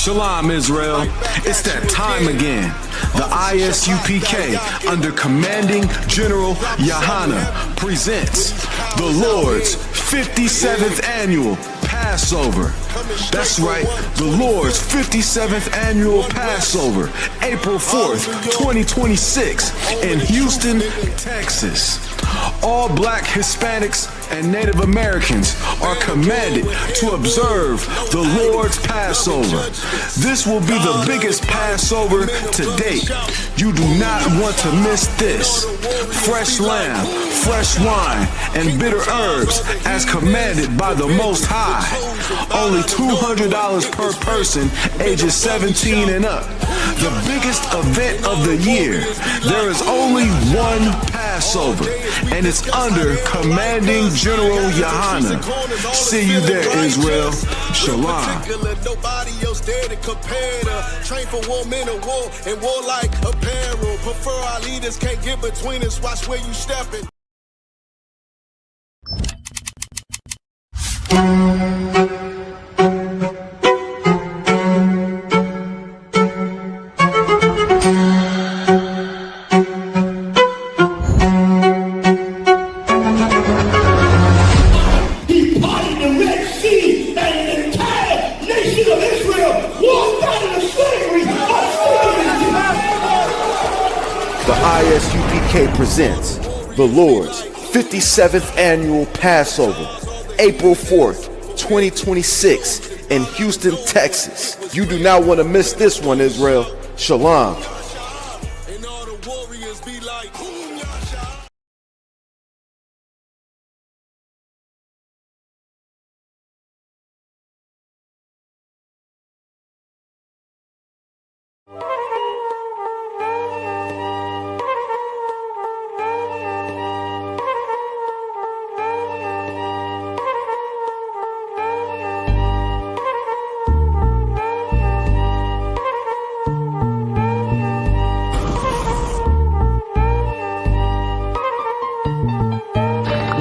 Shalom, Israel. It's that time again. The ISUPK, under Commanding General Yahana, presents the Lord's 57th Annual Passover. That's right, the Lord's 57th Annual Passover, April 4th, 2026, in Houston, Texas. All Black, Hispanics, and Native Americans are commanded to observe the Lord's Passover. This will be the biggest Passover to date. You do not want to miss this. Fresh lamb, fresh wine, and bitter herbs as commanded by the Most High. Only $200 per person, ages 17 and up. The biggest event of the year. There is only one Passover, and it's under Commanding General Yahana. See you there, Israel. Shalom. Nobody else there to compare to. Train for war, men of war, and war like apparel. Prefer our leaders, can't get between us. Watch where you stepping. ISUPK presents the Lord's 57th Annual Passover, April 4th, 2026, in Houston, Texas. You do not want to miss this one, Israel. Shalom.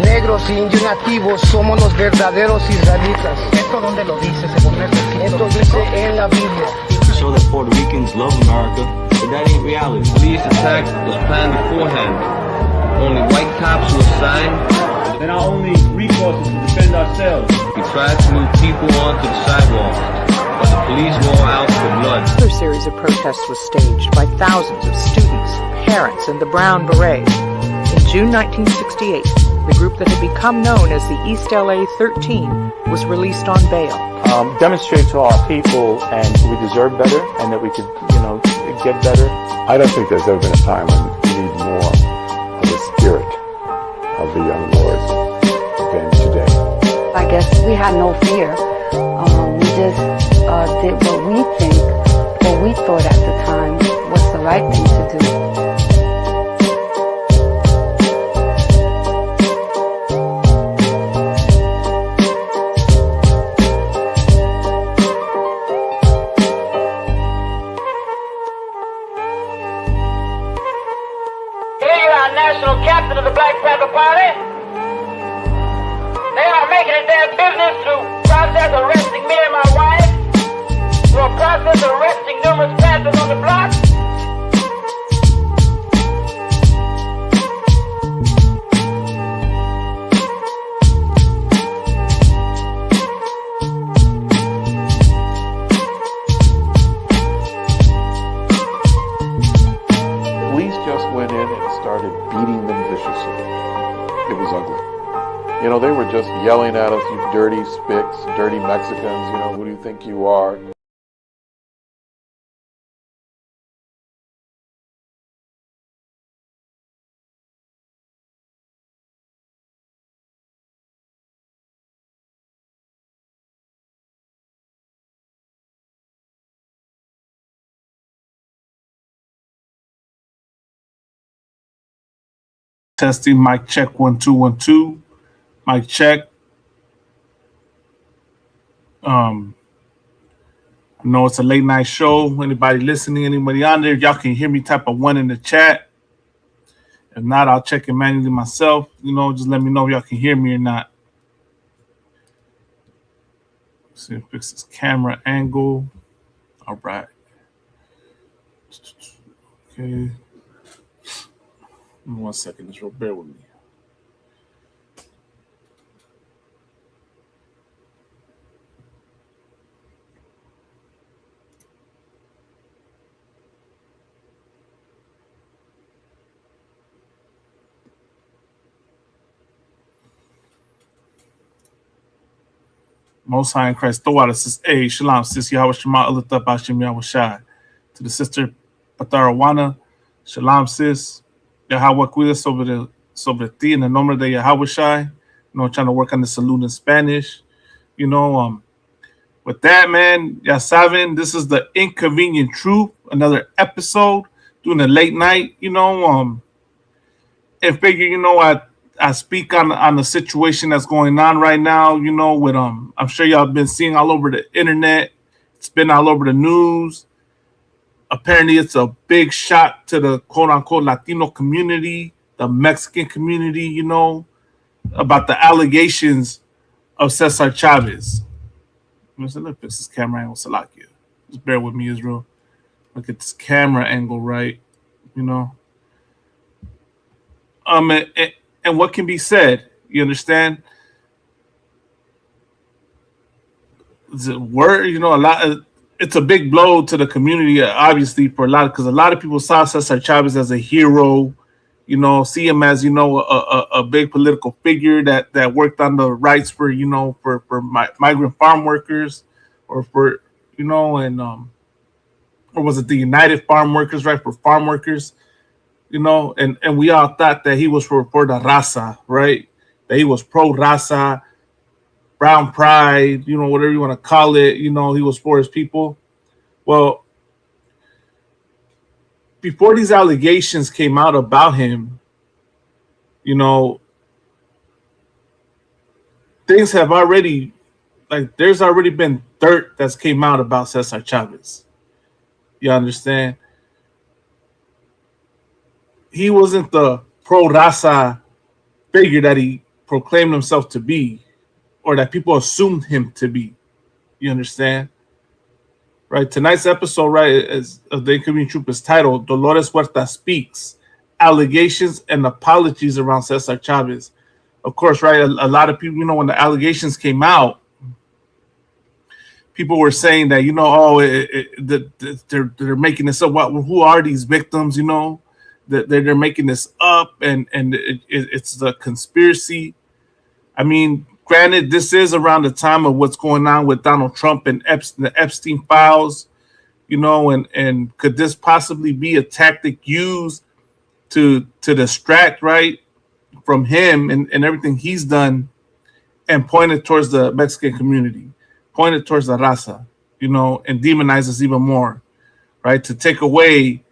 Negros indios nativos somos los verdaderos israelitas. ¿Esto dónde lo dice? Según esto dice en la Biblia. Show that Puerto Ricans love America, but that ain't reality. Police attack was planned beforehand. Only white cops were assigned. Then our only recourse is to defend ourselves. We tried to move people onto the sidewalk, but the police were all out for blood. Another series of protests was staged by thousands of students, parents, and the Brown Berets. In June 1968, the group that had become known as the East LA 13 was released on bail. Demonstrate to our people and we deserve better and that we could, get better. I don't think there's ever been a time when we need more of the spirit of the young lords than today. I guess we had no fear. We just did what we thought at the time was the right thing to do. National captain of the Black Panther Party. They are making it their business to process arresting me and my wife, to a process arresting numerous Panthers on the block. Police just went in and started beating them viciously. It was ugly. They were just yelling at us, you dirty spicks, dirty Mexicans, who do you think you are? Testing, mic check, 1 2 1 2. Mic check. I know it's a late night show. Anybody listening, anybody on there, if y'all can hear me, type a 1 in the chat. If not, I'll check it manually myself. Just let me know if y'all can hear me or not. Let's see, fix this camera angle. All right. Okay. 1 second, Israel. Bear with me. Most High in Christ, throw out a sis. Hey, shalom, sis. Yahweh Shema, Ulata Bashim Yahweh Shai. To the sister Patarawana, shalom, sis. Yahweh cuida sobre ti en el nombre de Yahweh Shai. You know, trying to work on the salute in Spanish. You know, with that, man, ya saben, this is the Inconvenient Truth, another episode, doing a late night, you know, and figure, you know, I speak on the situation that's going on right now, you know, with I'm sure y'all been seeing all over the internet. It's been all over the news. Apparently it's a big shot to the quote unquote Latino community, the Mexican community, you know, about the allegations of César Chávez. Let me fix this camera angle, Salakia. Just bear with me, Israel. Look at this camera angle, right? You know. And what can be said? You understand? It's a word, you know, a lot. It's a big blow to the community, obviously, for a lot, because a lot of people saw César Chávez as a hero. You know, see him as, you know, a big political figure that worked on the rights for, you know, for migrant farm workers, or for, you know, and or was it the United Farm Workers, right, for farm workers, you know, and we all thought that he was for the raza, right, that he was pro raza, brown pride, you know, whatever you want to call it, you know, he was for his people. Well, before these allegations came out about him, you know, things have already, like, there's already been dirt that's came out about César Chávez. You understand? He wasn't the pro-raza figure that he proclaimed himself to be, or that people assumed him to be. You understand? Right, tonight's episode, right, is of the Inconvenient Truth is titled Dolores Huerta Speaks, Allegations and Apologies Around César Chávez. Of course, right, a lot of people, you know, when the allegations came out, people were saying that, you know, they're making this up. Who are these victims, you know, that they're making this up, and it's a conspiracy. I mean, granted, this is around the time of what's going on with Donald Trump and the Epstein files, you know, and could this possibly be a tactic used to distract, right, from him and everything he's done, and pointed towards the Mexican community, pointed towards the raza, you know, and demonize us even more, right, to take away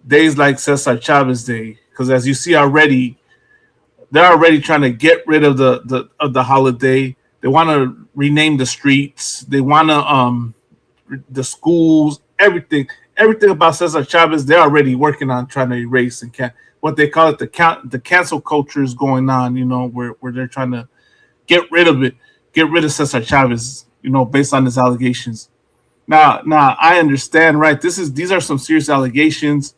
days like César Chávez Day, because as you see already, they're already trying to get rid of the holiday. They want to rename the streets. They want to the schools, everything about César Chávez. They're already working on trying to erase and what they call it, the cancel culture is going on. You know, where they're trying to get rid of it, get rid of César Chávez. You know, based on his allegations. Now I understand, right? These are some serious allegations,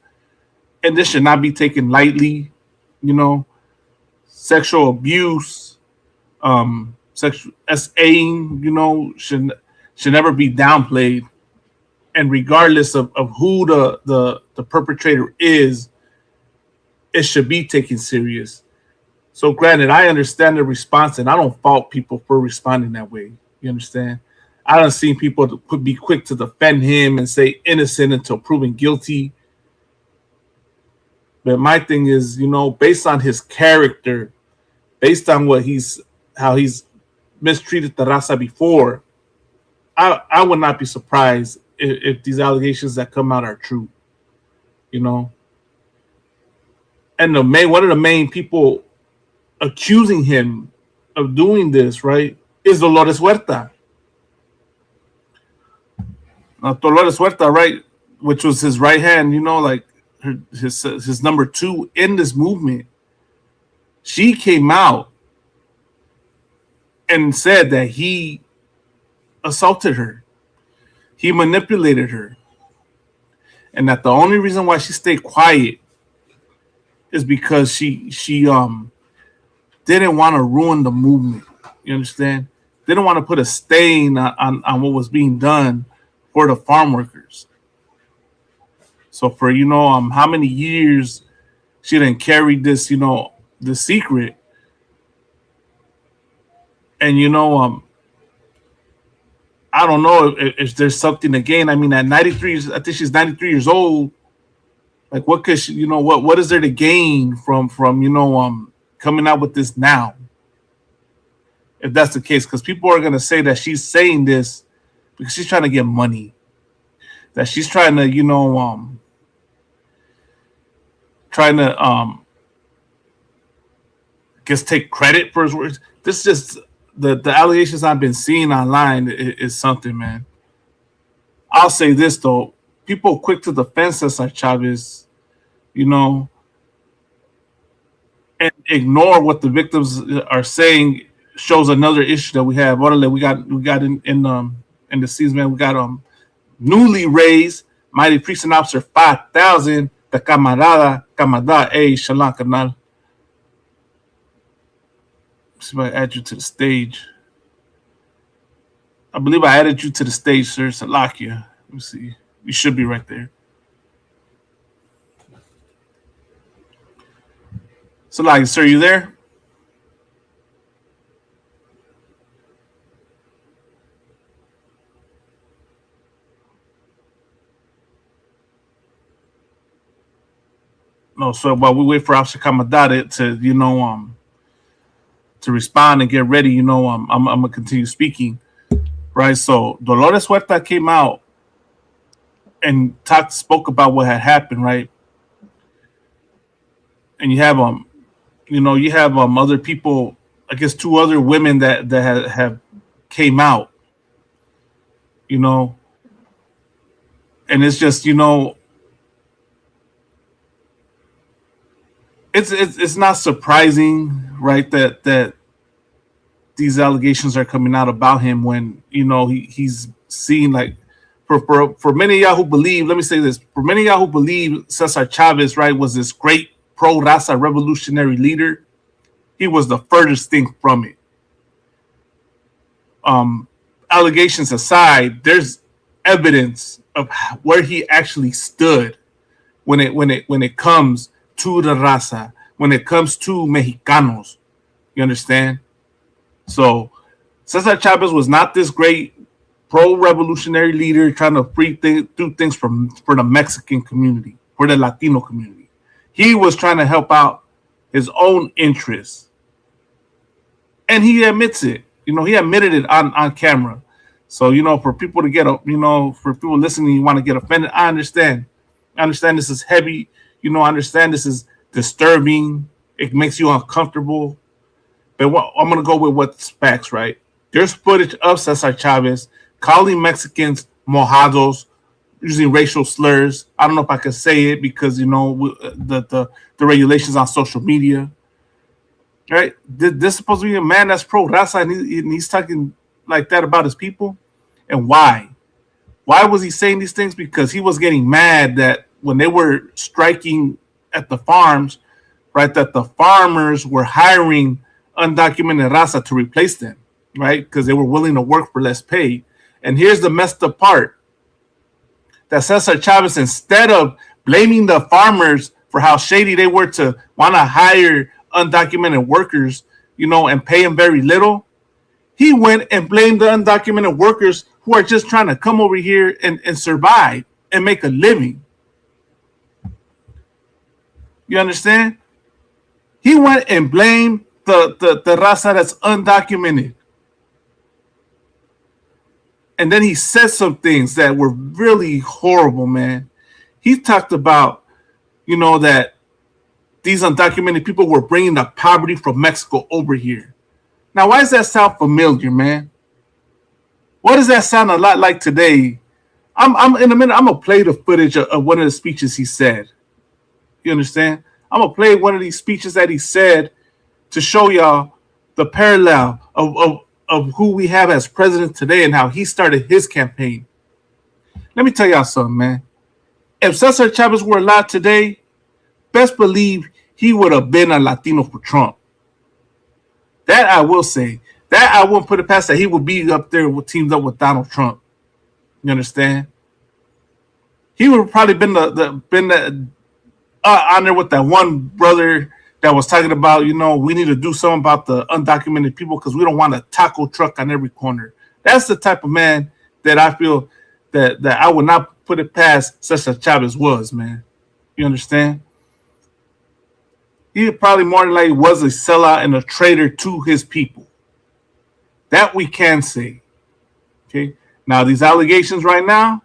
and this should not be taken lightly. You know. Sexual abuse, sexual SAing, you know, should never be downplayed. And regardless of who the perpetrator is, it should be taken serious. So granted, I understand the response, and I don't fault people for responding that way. You understand? I don't see people be quick to defend him and say innocent until proven guilty. But my thing is, you know, based on his character, based on how he's mistreated the raza before, I would not be surprised if these allegations that come out are true, you know. And one of the main people accusing him of doing this, right, is Dolores Huerta. Dolores Huerta, right, which was his right hand, you know, like his number two in this movement. She came out and said that he assaulted her. He manipulated her. And that the only reason why she stayed quiet is because she didn't want to ruin the movement. You understand? Didn't want to put a stain on what was being done for the farm workers. So for how many years she didn't carry this the secret, and I don't know if there's something to gain. I mean, at 93, I think she's 93 years old. Like, what could she, what is there to gain from coming out with this now? If that's the case, because people are gonna say that she's saying this because she's trying to get money, that she's trying to, just take credit for his words. This is just the allegations I've been seeing online is something, man. I'll say this though: people quick to defend Cesar Chavez, and ignore what the victims are saying shows another issue that we have. We got in the season, man. We got newly raised Mighty Precinct Officer 5000, the camarada, Shalom Canal. See if I add you to the stage. I believe I added you to the stage, sir. Salakia. Let me see. You should be right there. Salakia, sir, you there? No, so while we wait for Officer Kamadada to respond and get ready, I'm gonna continue speaking, right? So Dolores Huerta came out and spoke about what had happened, right? And you have other people, I guess 2 other women that have came out, and it's just it's not surprising, right, that these allegations are coming out about him when he's seen, like, for many of y'all who believe, let me say this, for many of y'all who believe Cesar Chavez, right, was this great pro-raza revolutionary leader, he was the furthest thing from it. Allegations aside, there's evidence of where he actually stood when it comes to the raza, when it comes to Mexicanos. You understand? So Cesar Chavez was not this great pro-revolutionary leader trying to do things for the Mexican community, for the Latino community. He was trying to help out his own interests. And he admits it. He admitted it on camera. So, for people to get, for people listening, you want to get offended, I understand. I understand this is heavy. I understand this is disturbing. It makes you uncomfortable. But I'm going to go with what's facts, right? There's footage of Cesar Chavez calling Mexicans mojados, using racial slurs. I don't know if I can say it because, the regulations on social media. Right? This is supposed to be a man that's pro-raza, and he's talking like that about his people. And why? Why was he saying these things? Because he was getting mad that when they were striking at the farms, right, that the farmers were hiring undocumented raza to replace them, right? Because they were willing to work for less pay. And here's the messed up part. That Cesar Chavez, instead of blaming the farmers for how shady they were to want to hire undocumented workers, and pay them very little, he went and blamed the undocumented workers who are just trying to come over here and survive and make a living. You understand? He went and blamed the raza that's undocumented. And then he said some things that were really horrible, man. He talked about, that these undocumented people were bringing the poverty from Mexico over here. Now, why does that sound familiar, man? What does that sound a lot like today? I'm in a minute, I'm going to play the footage of one of the speeches he said. You understand? I'm going to play one of these speeches that he said to show y'all the parallel of who we have as president today and how he started his campaign. Let me tell y'all something, man. If Cesar Chavez were alive today, best believe he would have been a Latino for Trump. That I will say. That I wouldn't put it past that he would be up there with teamed up with Donald Trump. You understand? He would have probably been on there with that one brother that was talking about, we need to do something about the undocumented people because we don't want a taco truck on every corner. That's the type of man that I feel that I would not put it past Cesar Chavez was, man. You understand? He probably more than likely was a sellout and a traitor to his people. That we can say. Okay. Now these allegations right now,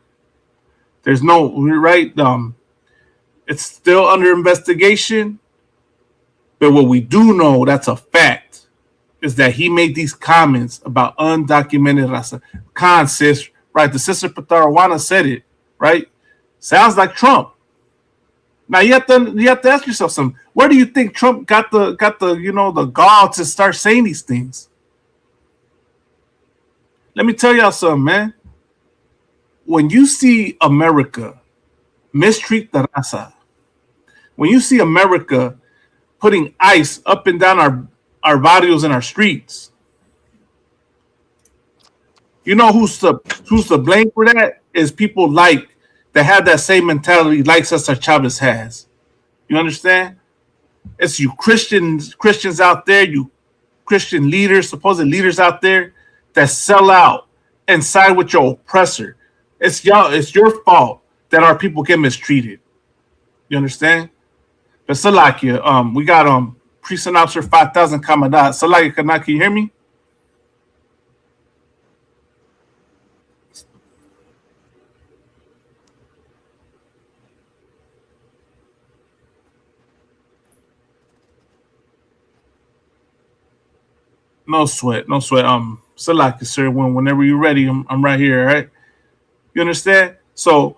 there's no right. It's still under investigation. But what we do know, that's a fact, is that he made these comments about undocumented raza. Khan says, right? The sister Patarawana said it, right? Sounds like Trump. Now you have to ask yourself something. Where do you think Trump got the the gall to start saying these things? Let me tell y'all something, man. When you see America mistreat the raza, when you see America putting ICE up and down our barrios and our streets, you know who's to blame for that? Is people that have that same mentality like Cesar Chavez has. You understand? It's you Christians out there, you Christian leaders, supposed leaders out there that sell out and side with your oppressor. It's your fault that our people get mistreated. You understand? But Salakia, we got Precinct Officer 5000 Kamadat. Salakia, can you hear me? No sweat. Salaki, sir. Whenever you're ready, I'm right here. All right. You understand? So,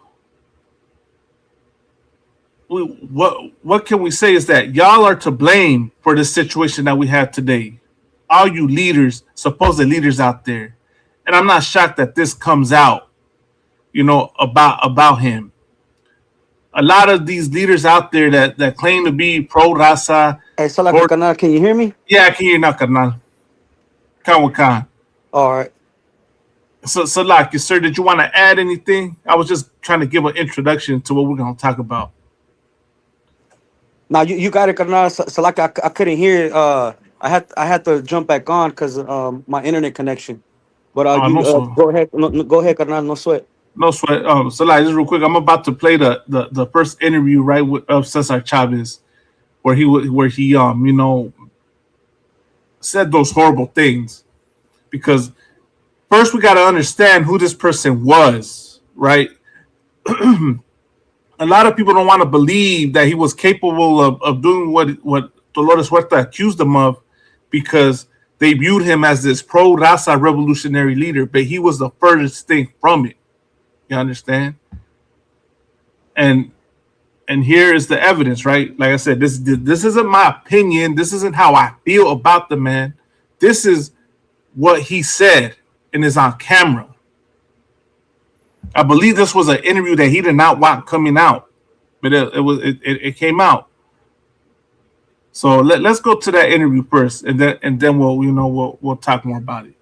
what can we say is that y'all are to blame for the situation that we have today. All you leaders, supposed leaders out there, and I'm not shocked that this comes out. About him. A lot of these leaders out there that claim to be pro raza. Hey, Salaki, Kanal, can you hear me? Yeah, I can hear you now, Kanal. Khan. All right. So, Salaki, sir, did you want to add anything? I was just trying to give an introduction to what we're going to talk about. Now, you got it, Kanal. Salaki, I couldn't hear it. I had to jump back on because my internet connection. But go ahead. Go ahead, Kanal. No sweat. No sweat. Salaki, just real quick, I'm about to play the first interview, right, of Cesar Chavez, where he said those horrible things. Because first we got to understand who this person was, right? A lot of people don't want to believe that he was capable of doing what Dolores Huerta accused him of, because they viewed him as this pro-raza revolutionary leader, but he was the furthest thing from it. You understand? And here is the evidence, right? Like I said, this isn't my opinion. This isn't how I feel about the man. This is what he said and is on camera. I believe this was an interview that he did not want coming out, but it came out. So let's go to that interview first, and then we'll talk more about it.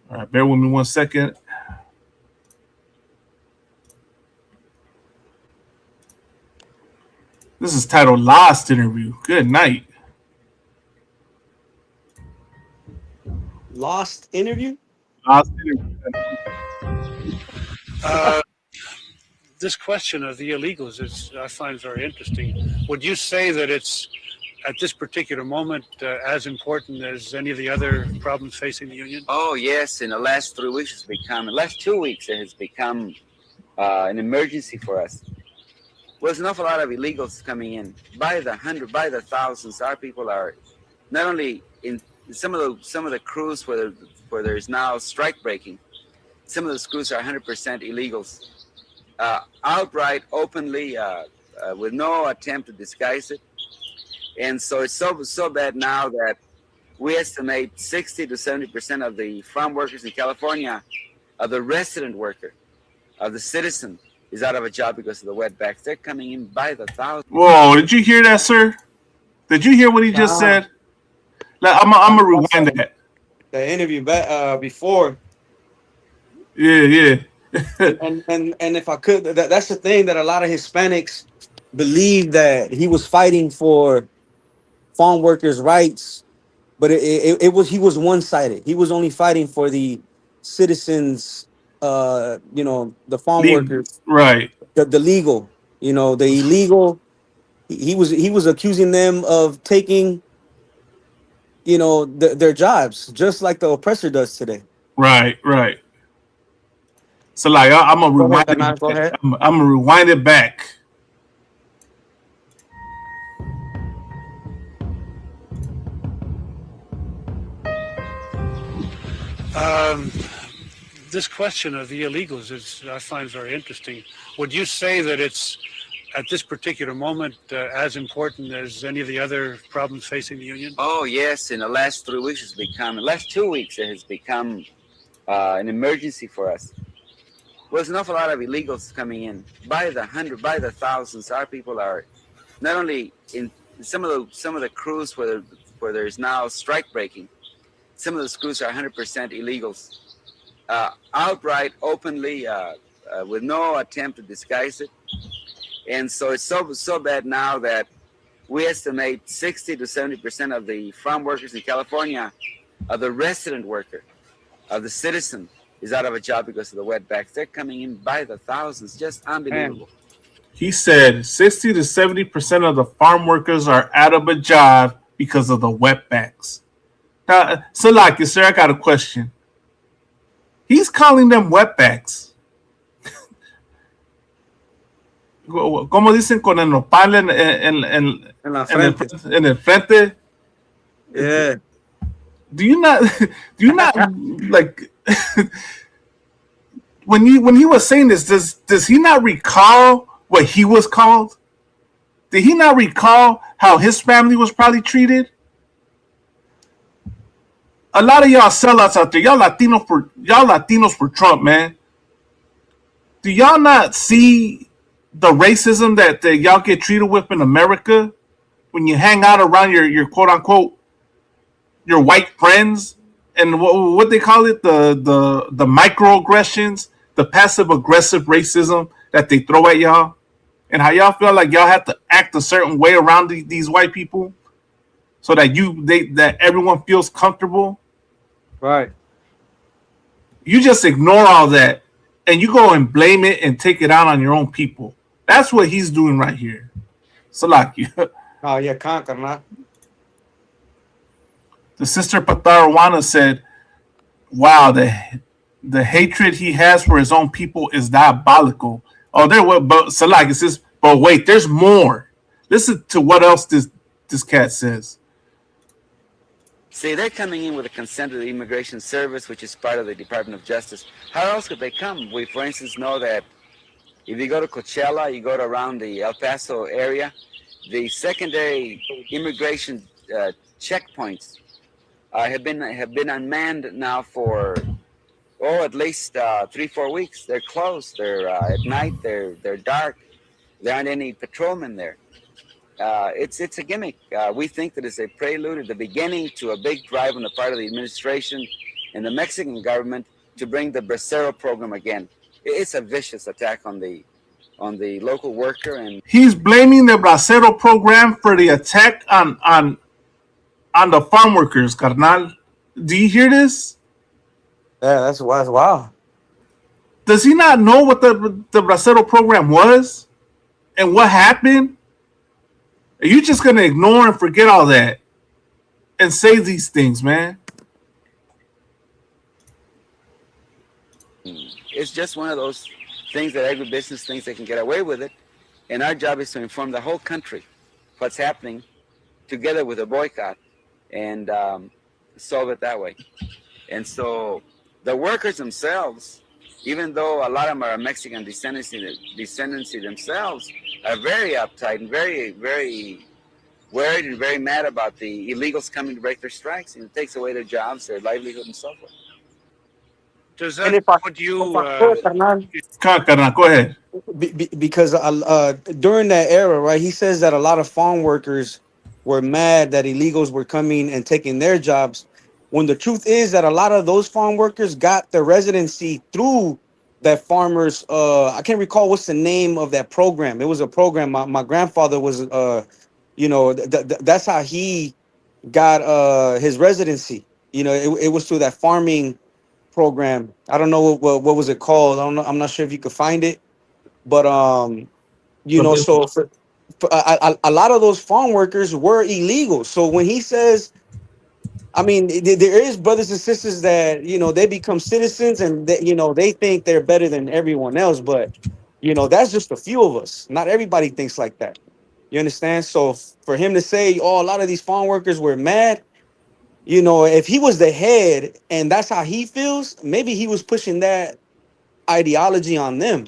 All right, bear with me 1 second. This is titled Lost Interview. Good night. Lost Interview? Lost Interview. This question of the illegals I find very interesting. Would you say that it's, at this particular moment, as important as any of the other problems facing the union? Oh, yes. In the last 3 weeks, last 2 weeks, it has become an emergency for us. Well, there's an awful lot of illegals coming in by the hundred, by the thousands. Our people are not only in some of the crews where there's now strike breaking. Some of those crews are 100% illegals, outright, openly, with no attempt to disguise it. And so it's so bad now that we estimate 60 to 70% of the farm workers in California, of the resident worker, of the citizen, is out of a job because of the wetbacks. They're coming in by the thousands. Whoa, did you hear that, sir? Did you hear what he just said? I'm gonna rewind that. The interview back before. Yeah. and if I could, that's the thing that a lot of Hispanics believe, that he was fighting for farm workers' rights, but he was one-sided. He was only fighting for the citizens, the farm workers, right? The legal, the illegal. He was accusing them of taking, their jobs, just like the oppressor does today. Right. So like I'm gonna rewind it. Go ahead. I'm gonna rewind it back. This question of the illegals I find very interesting. Would you say that it's at this particular moment as important as any of the other problems facing the union? Oh yes, in the last 3 weeks, last 2 weeks, it has become an emergency for us. There's an awful lot of illegals coming in by the hundred, by the thousands. Our people are not only in some of the crews where there's now strike breaking. Some of those crews are 100% illegals, outright, openly, with no attempt to disguise it. And so it's so bad now that we estimate 60 to 70% of the farm workers in California, of the resident worker, of the citizen, is out of a job because of the wetbacks. They're coming in by the thousands, just unbelievable. He said 60 to 70% of the farm workers are out of a job because of the wetbacks. Now, so like, sir, I got a question. He's calling them wetbacks. ¿Cómo dicen con el nopal en el frente? Yeah. Do you not like when he was saying this, does he not recall what he was called? Did he not recall how his family was probably treated? A lot of y'all sellouts out there, y'all Latinos for Trump, man. Do y'all not see the racism that y'all get treated with in America when you hang out around your quote unquote your white friends, and what they call it, the microaggressions, the passive aggressive racism that they throw at y'all, and how y'all feel like y'all have to act a certain way around these white people so that that everyone feels comfortable. Right. You just ignore all that and you go and blame it and take it out on your own people. That's what he's doing right here. Salakia. Oh yeah, carnal. The sister Patarawana said, wow, the hatred he has for his own people is diabolical. Oh, it says, but wait, there's more. Listen to what else this cat says. See, they're coming in with the consent of the Immigration Service, which is part of the Department of Justice. How else could they come? We, for instance, know that if you go to Coachella, you go to around the El Paso area, the secondary immigration checkpoints have been unmanned now for at least 3-4 weeks. They're closed. They're at night. They're dark. There aren't any patrolmen there. It's a gimmick. We think that it's a prelude at the beginning to a big drive on the part of the administration and the Mexican government to bring the Bracero program again. It's a vicious attack on the local worker, and he's blaming the Bracero program for the attack on the farm workers, carnal. Do you hear this? Yeah, that's wow. Does he not know what the Bracero program was and what happened? Are you just gonna ignore and forget all that and say these things, man? It's just one of those things that agribusiness thinks they can get away with it, and our job is to inform the whole country what's happening, together with a boycott, and solve it that way. And so the workers themselves, even though a lot of them are Mexican descendancy themselves, are very uptight and very, very worried and very mad about the illegals coming to break their strikes, and it takes away their jobs, their livelihood, and so forth. Does And that if I, put you? Go ahead. Because during that era, right, he says that a lot of farm workers were mad that illegals were coming and taking their jobs, when the truth is that a lot of those farm workers got their residency through that farmers. I can't recall what's the name of that program. It was a program. My grandfather was, that's how he got his residency. It was through that farming program. I don't know what was it called. I don't know. I'm not sure if you could find it. But so for a lot of those farm workers were illegal. So when he says, I mean, there is brothers and sisters that they become citizens and they think they're better than everyone else. But that's just a few of us. Not everybody thinks like that. You understand? So for him to say, oh, a lot of these farm workers were mad, if he was the head and that's how he feels, maybe he was pushing that ideology on them.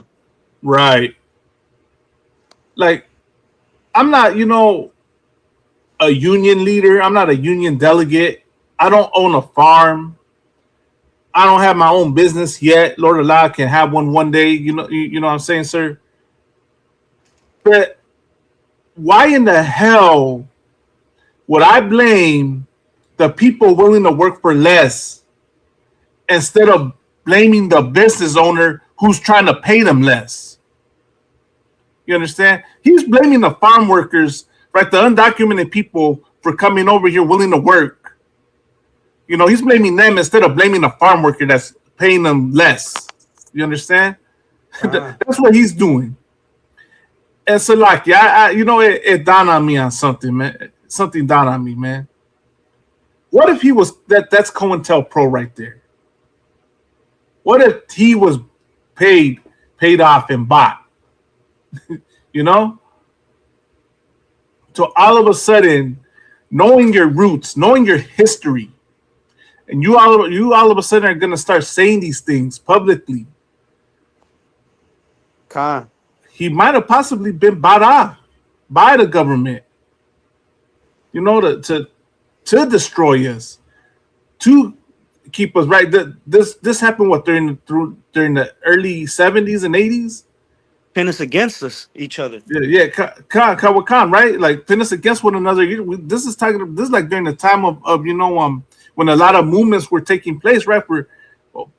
Right. Like, I'm not, a union leader. I'm not a union delegate. I don't own a farm. I don't have my own business yet. Lord Allah, can have one day. You know what I'm saying, sir? But why in the hell would I blame the people willing to work for less instead of blaming the business owner who's trying to pay them less? You understand? He's blaming the farm workers, right? The undocumented people for coming over here willing to work. He's blaming them instead of blaming the farm worker that's paying them less. You understand? That's what he's doing. And so, like, it dawned on me on something, man. Something dawned on me, man. What if he was that's COINTELPRO right there? What if he was paid off and bought? So all of a sudden, knowing your roots, knowing your history, and you all of a sudden are gonna start saying these things publicly. He might have possibly been bought off by the government, to destroy us, to keep us right. This happened during the early 70s and 80s. Pin us against each other. Yeah, Khan, right? Like, pin us against one another. This is like during the time of when a lot of movements were taking place, right? For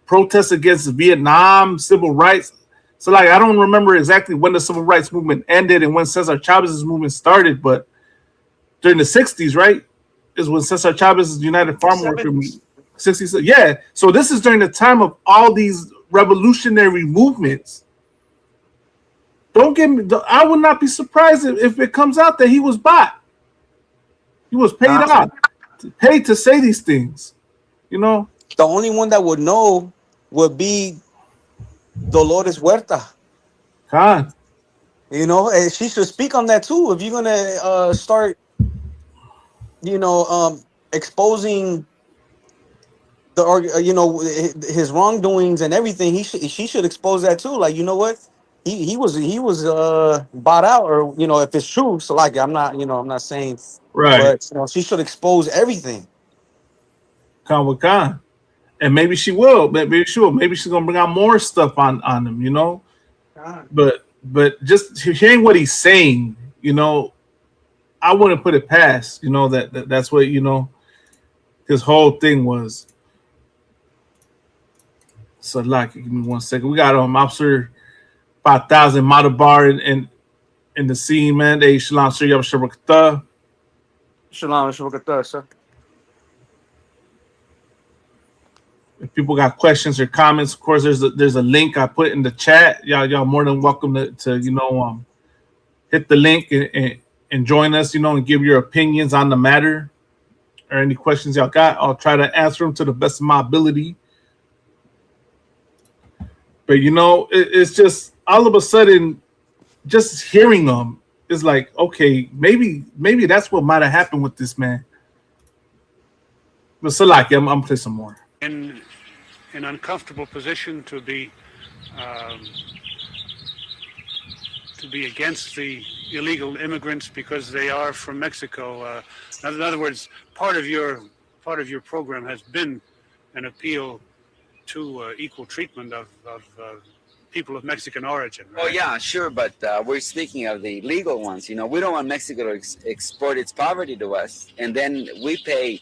protests against Vietnam, civil rights. So, like, I don't remember exactly when the civil rights movement ended and when César Chávez's movement started, but during the 60s, right, is when César Chávez's United Farm Worker 60s. Yeah. So this is during the time of all these revolutionary movements. Don't get me. I would not be surprised if it comes out that he was bought. He was paid off, paid to say these things. The only one that would know would be Dolores Huerta. God. And she should speak on that too. If you're gonna start, exposing his wrongdoings and everything, she should expose that too. Like, you know what? He was bought out, or if it's true. So, like, I'm not saying right, but she should expose everything. Khan. And maybe she will. Maybe she's gonna bring out more stuff on him. But just hearing what he's saying, I wouldn't put it past. That's what his whole thing was. So, like, give me 1 second. We got Officer 5,000 Madabar in the scene, man. Hey, shalom, sir. Shalom, sir. If people got questions or comments, of course, there's a link I put in the chat. Y'all more than welcome to hit the link and join us, and give your opinions on the matter or any questions y'all got. I'll try to answer them to the best of my ability. But it's just all of a sudden, just hearing them is like, okay, maybe that's what might have happened with this man. But Salaki, I'm gonna play some more. In an uncomfortable position to to be against the illegal immigrants because they are from Mexico. In other words, part of your program has been an appeal to equal treatment of people of Mexican origin. Right? Oh yeah, sure, but we're speaking of the legal ones. You know, we don't want Mexico to export its poverty to us, and then we pay.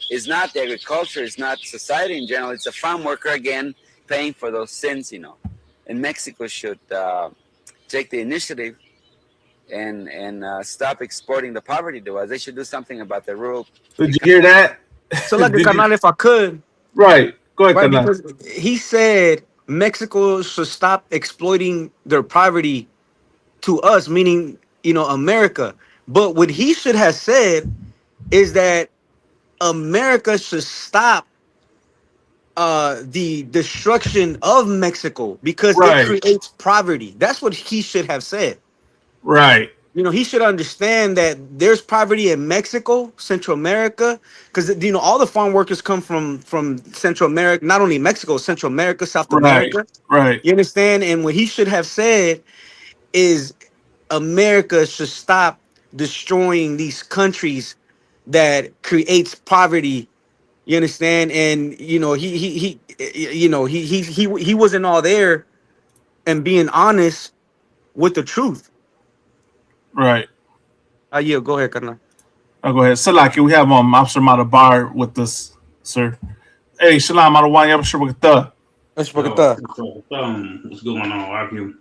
It's not the agriculture, it's not society in general. It's a farm worker again paying for those sins. You know, and Mexico should take the initiative and stop exporting the poverty to us. They should do something about the rule. Did you hear that? So like the canal, if I could. Right. Go ahead, Right, Canal. because he said Mexico should stop exploiting their poverty to us, meaning, America. But what he should have said is that America should stop the destruction of Mexico because it creates poverty. That's what he should have said. Right. He should understand that there's poverty in Mexico, Central America, because all the farm workers come from Central America, not only Mexico, Central America, South America. Right. You understand? And what he should have said is America should stop destroying these countries that creates poverty. You understand? And he wasn't all there and being honest with the truth. Right. Yeah, go ahead, Karna. Oh, go ahead. Salaki, we have Officer Matabar with us, sir. Hey, Shalom Matawan, Yabashir What's what's going on, Argue?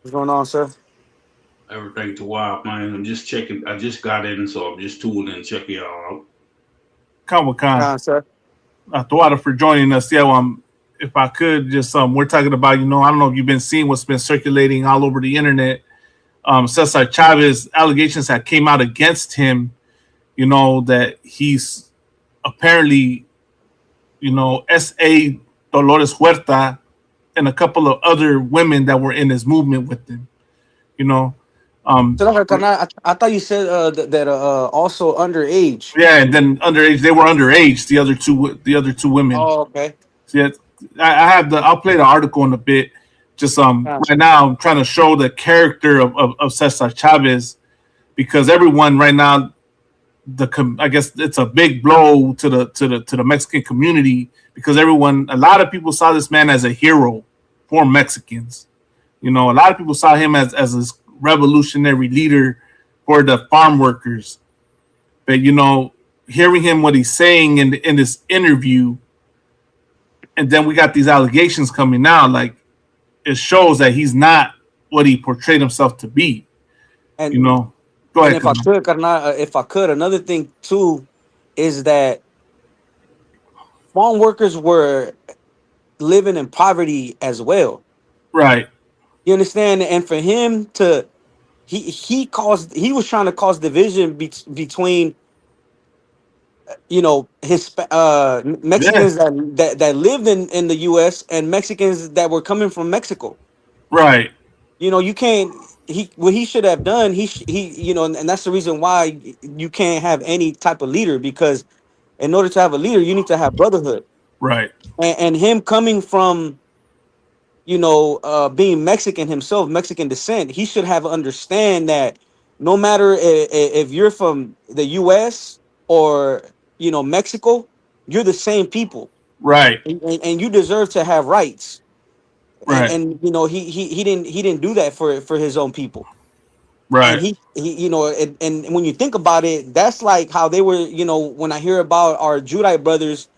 What's going on, sir? Everything to wild, man. I'm just checking. I just got in, so I'm just tuned in, checking y'all out. Kawakan. Sir. Tawada for joining us. Yeah, if I could just we're talking about, I don't know if you've been seeing what's been circulating all over the internet. César Chávez allegations that came out against him, that he's apparently, S.A. Dolores Huerta and a couple of other women that were in his movement with him, I thought you said that also underage. Yeah, and then underage, they were underage, the other two women. Oh, okay. So yeah, I'll play the article in a bit. Just right now, I'm trying to show the character of Cesar Chavez, because everyone right now, I guess it's a big blow to the Mexican community, because a lot of people saw this man as a hero for Mexicans. A lot of people saw him as this revolutionary leader for the farm workers. But hearing him what he's saying in this interview, and then we got these allegations coming out, like, it shows that he's not what he portrayed himself to be. And go ahead. And if I could, another thing too is that farm workers were living in poverty as well. Right. You understand? And for him to, he was trying to cause division between his Mexicans that lived in the U.S. and Mexicans that were coming from Mexico. Right. You can't. What he should have done. And that's the reason why you can't have any type of leader, because in order to have a leader, you need to have brotherhood. Right. And him coming from, being Mexican himself, Mexican descent, he should have understand that no matter if you're from the U.S. or Mexico, you're the same people. Right. And you deserve to have rights. Right. And he didn't do that for his own people. Right. And he and when you think about it, that's like how they were, when I hear about our Judite brothers,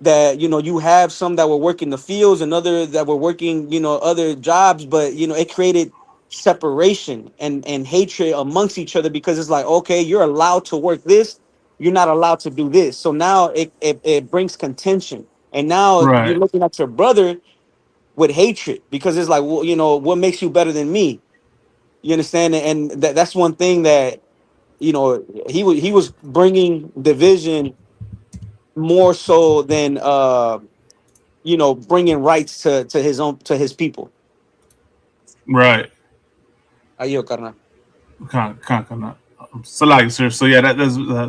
that you have some that were working the fields and other that were working other jobs, but it created separation and hatred amongst each other, because it's like, okay, you're allowed to work this, you're not allowed to do this. So now it brings contention, and now you're looking at your brother with hatred, because it's like, well, what makes you better than me? You understand? And that's one thing that he was bringing division more so than bringing rights to his people. Right. Ayo, carnal. So like, sir. So yeah,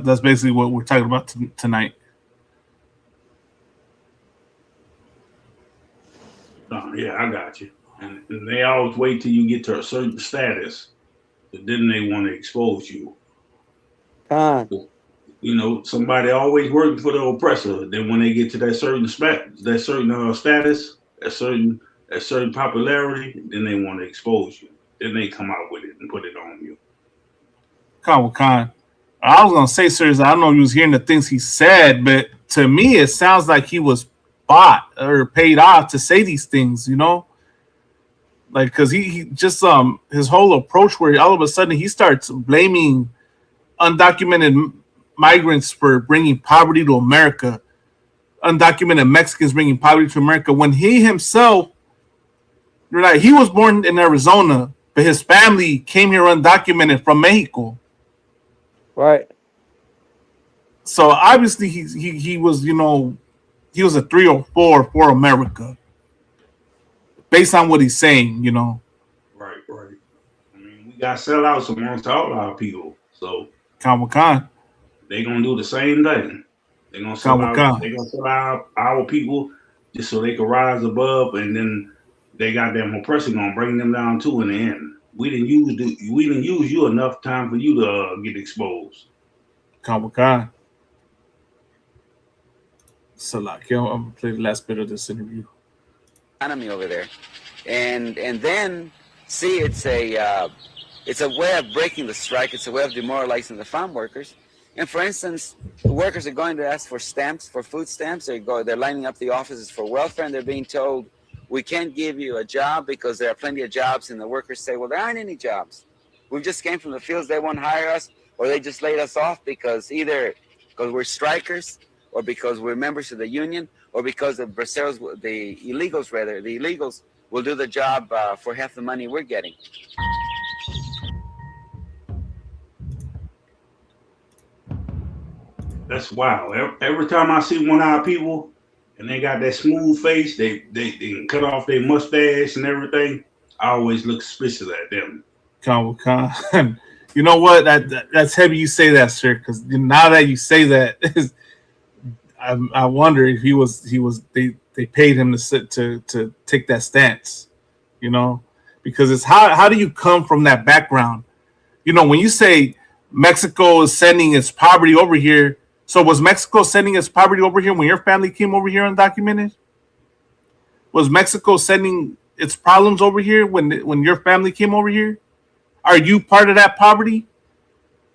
that's basically what we're talking about tonight. Yeah, I got you. And they always wait till you get to a certain status, but then they want to expose you. You know, somebody always working for the oppressor. Then when they get to that certain status, that certain popularity, then they want to expose you. Then they come out with it and put it on you. Khan. I was gonna say, sir, I don't know if you was hearing the things he said, but to me, it sounds like he was bought or paid off to say these things. You know, like because he just his whole approach where all of a sudden he starts blaming undocumented migrants for bringing poverty to America, undocumented Mexicans bringing poverty to America, when he himself, like, he was born in Arizona, but his family came here undocumented from Mexico. Right. So obviously he was, you know, he was a 304 for America, based on what he's saying, you know. Right. I mean, we got sellouts amongst all our people, so Khan. They gonna do the same thing. They gonna sell out our people just so they can rise above, and then they goddamn oppressor gonna bring them down too in the end. We didn't use you enough time for you to get exposed. Khan. So like, I'm gonna play the last bit of this interview. Economy over there, and then see, it's a way of breaking the strike. It's a way of demoralizing the farm workers. And for instance, the workers are going to ask for stamps, for food stamps. They're lining up the offices for welfare, and they're being told, we can't give you a job because there are plenty of jobs. And the workers say, well, there aren't any jobs. We just came from the fields. They won't hire us, or they just laid us off because either because we're strikers, or because we're members of the union, or because the braceros, the illegals will do the job for half the money we're getting. That's wild. Every time I see one of our people and they got that smooth face, they can cut off their mustache and everything, I always look suspicious at them. Khan. You know what? That's heavy you say that, sir, because now that you say that, I wonder if they paid him to take that stance, you know, because it's how do you come from that background? You know, when you say Mexico is sending its poverty over here, so was Mexico sending its poverty over here when your family came over here undocumented? Was Mexico sending its problems over here when your family came over here? Are you part of that poverty?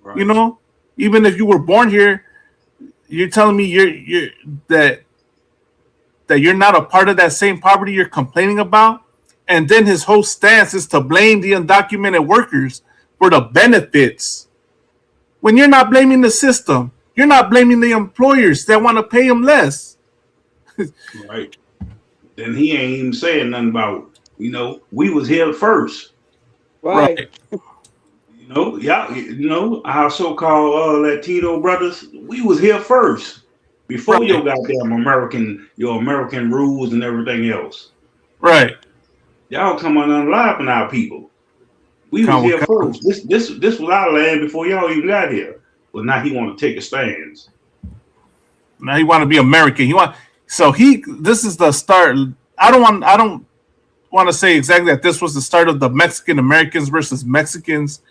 Right. You know, even if you were born here, you're telling me you're that you're not a part of that same poverty you're complaining about? And then his whole stance is to blame the undocumented workers for the benefits. When you're not blaming the system, you're not blaming the employers that want to pay them less. Right. Then he ain't even saying nothing about, you know, we was here first. Right. You know, y'all, you know, our so-called Latino brothers, we was here first before your goddamn American rules and everything else. Right. Y'all come on unlocking our people. We was here first. This was our land before y'all even got here. But now he want to take a stance. Now he want to be American. This is the start. I don't want to say exactly that this was the start of the Mexican Americans versus Mexicans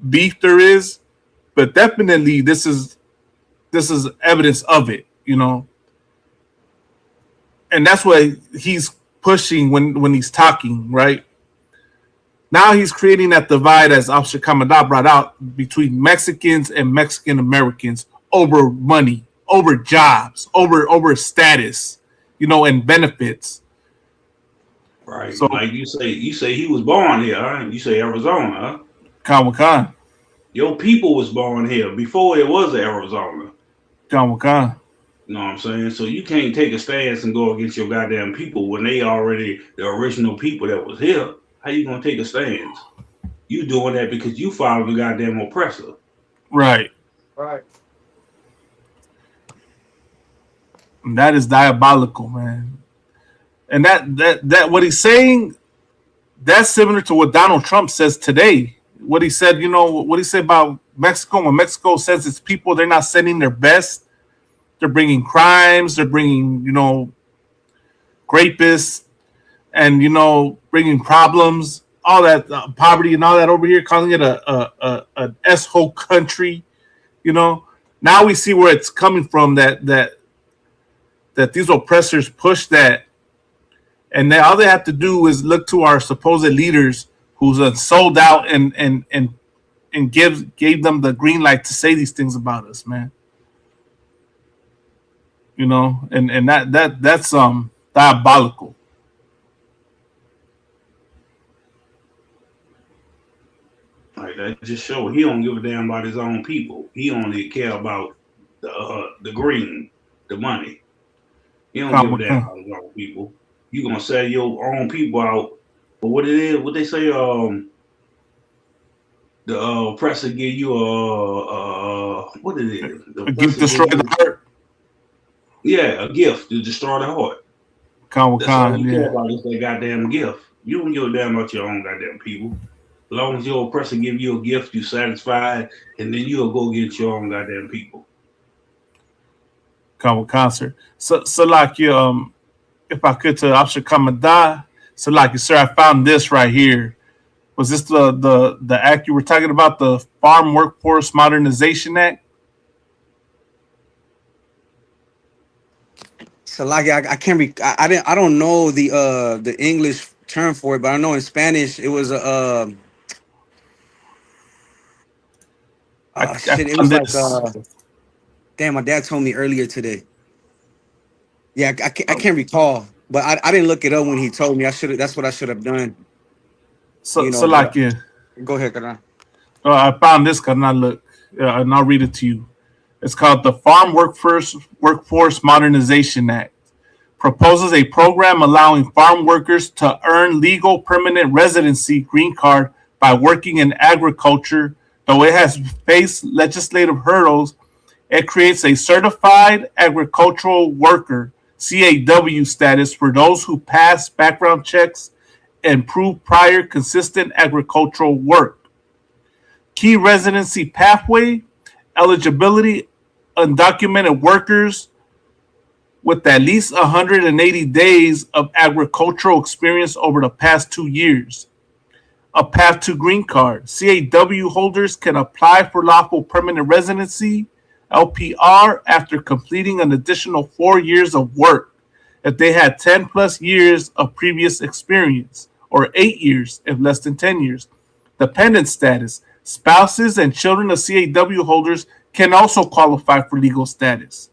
beef there is, but definitely this is evidence of it, you know. And that's what he's pushing when he's talking, right? Now he's creating that divide, as Officer Kamada brought out, between Mexicans and Mexican Americans over money, over jobs, over status, you know, and benefits. Right. So, like you say he was born here, huh? You say Arizona, huh? Khan. Your people was born here before it was Arizona. Khan. You know what I'm saying? So you can't take a stance and go against your goddamn people when they already the original people that was here. How you gonna take a stance? You doing that because you follow the goddamn oppressor. Right. Right. And that is diabolical, man. And that what he's saying, that's similar to what Donald Trump says today. What he said, you know, what he said about Mexico. When Mexico sends its people, they're not sending their best. They're bringing crimes. They're bringing, you know, rapists. and bringing problems, all that poverty and all that over here, calling it an S-hole country. Now we see where it's coming from. That these oppressors push that, and all they have to do is look to our supposed leaders, who's sold out and gave them the green light to say these things about us, man. And that's diabolical. Like that just show he don't give a damn about his own people. He only care about the green, the money. He don't give a damn about his own people. You gonna sell your own people out, but what it is, what they say, the oppressor give you what it is? A gift destroy the heart. Yeah, a gift to destroy the heart. That's all you care about is that goddamn gift. You don't give a damn about your own goddamn people. As long as your oppressor give you a gift, you satisfied, and then you'll go get your own goddamn people. Concert. So like you, if I could to Option Kamada, so like you, sir, I found this right here. Was this the act you were talking about, the Farm Workforce Modernization Act? So like I can't I don't know the English term for it, but I know in Spanish it was it was like damn, my dad told me earlier today. Yeah, I can't recall, but I didn't look it up when he told me. That's what I should have done. So like yeah. Go ahead, Carnal. I found this, Carnal. Look, and I'll read it to you. It's called the Farm Workforce Modernization Act. Proposes a program allowing farm workers to earn legal permanent residency green card by working in agriculture. Though it has faced legislative hurdles, it creates a certified agricultural worker (CAW) status for those who pass background checks and prove prior consistent agricultural work. Key residency pathway: eligibility: undocumented workers with at least 180 days of agricultural experience over the past 2 years. A path to green card: CAW holders can apply for lawful permanent residency (LPR) after completing an additional 4 years of work if they had 10 plus years of previous experience, or 8 years if less than 10 years. Dependent status: spouses and children of CAW holders can also qualify for legal status.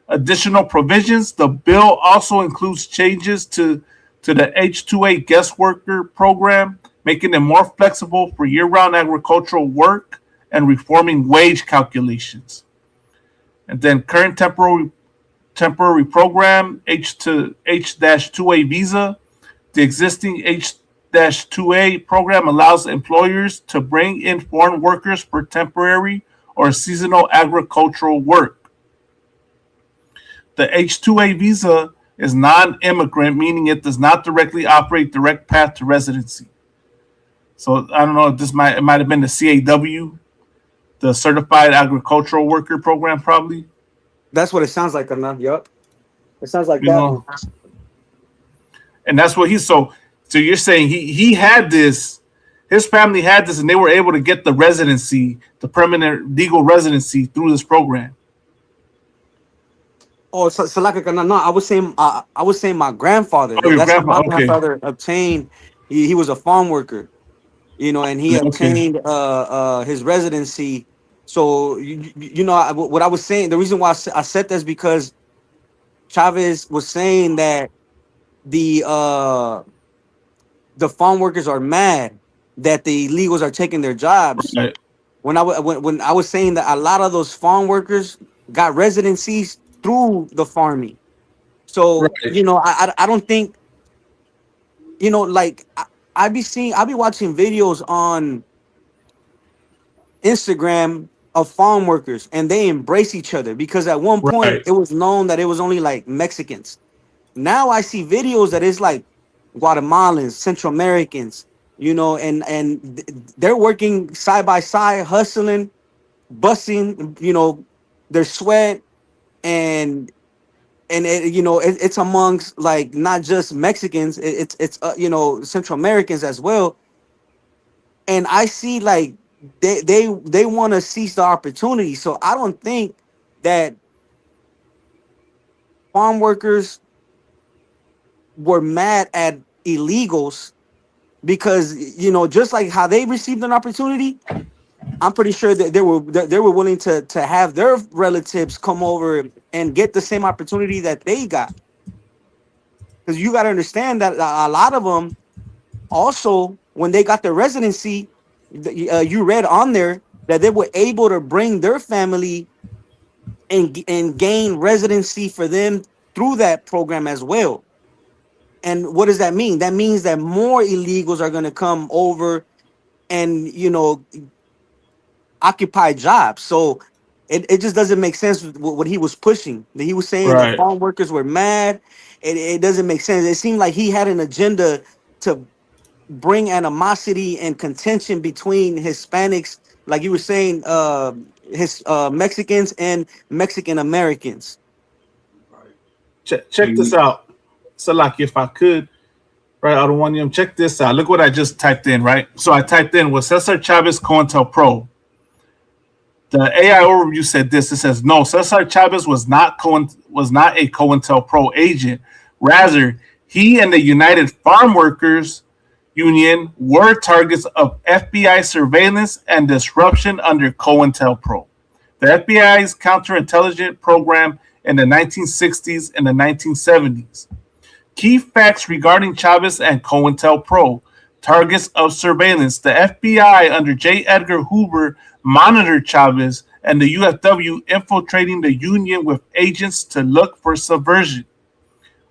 Additional provisions: the bill also includes changes to the H-2A guest worker program, making it more flexible for year-round agricultural work and reforming wage calculations. And then current temporary program, H-2A visa. The existing H-2A program allows employers to bring in foreign workers for temporary or seasonal agricultural work. The H-2A visa is non-immigrant, meaning it does not directly operate direct path to residency. So I don't know if it might have been the CAW, the Certified Agricultural Worker Program, probably. That's what it sounds like, enough. Yup. It sounds like that. And that's what so you're saying he had this, his family had this, and they were able to get the residency, the permanent legal residency through this program. Oh, so like no, I was saying my grandfather. Oh, that's grandpa, how my grandfather obtained. He was a farm worker, and he obtained his residency. So what I was saying, the reason why I said this because Chavez was saying that the farm workers are mad that the illegals are taking their jobs. Right. When I was saying that a lot of those farm workers got residencies through the farming. So, right. I don't think, like I be watching videos on Instagram of farm workers and they embrace each other because at one point it was known that it was only like Mexicans. Now I see videos that it's like Guatemalans, Central Americans, and they're working side by side, hustling, busting, their sweat. And and it's amongst like not just Mexicans, it's Central Americans as well. And I see like they want to seize the opportunity. So I don't think that farm workers were mad at illegals because just like how they received an opportunity, I'm pretty sure that they were willing to have their relatives come over and get the same opportunity that they got. Because you got to understand that a lot of them also, when they got their residency, you read on there that they were able to bring their family and gain residency for them through that program as well. And what does that mean? That means that more illegals are going to come over and occupy jobs. So it just doesn't make sense with what he was pushing. That he was saying that Right. farm workers were mad. It doesn't make sense. It seemed like he had an agenda to bring animosity and contention between Hispanics, like you were saying, Mexicans and Mexican Americans. Check this out. Salaki, if I could, right, out of one of them, check this out. Look what I just typed in, right? So I typed in, was César Chávez COINTELPRO? The AI overview said this. It says, no, César Chávez was not a COINTELPRO agent. Rather, he and the United Farm Workers Union were targets of FBI surveillance and disruption under COINTELPRO, the FBI's counterintelligence program in the 1960s and the 1970s. Key facts regarding Chávez and COINTELPRO: targets of surveillance. The FBI under J. Edgar Hoover monitored Chávez and the UFW, infiltrating the union with agents to look for subversion.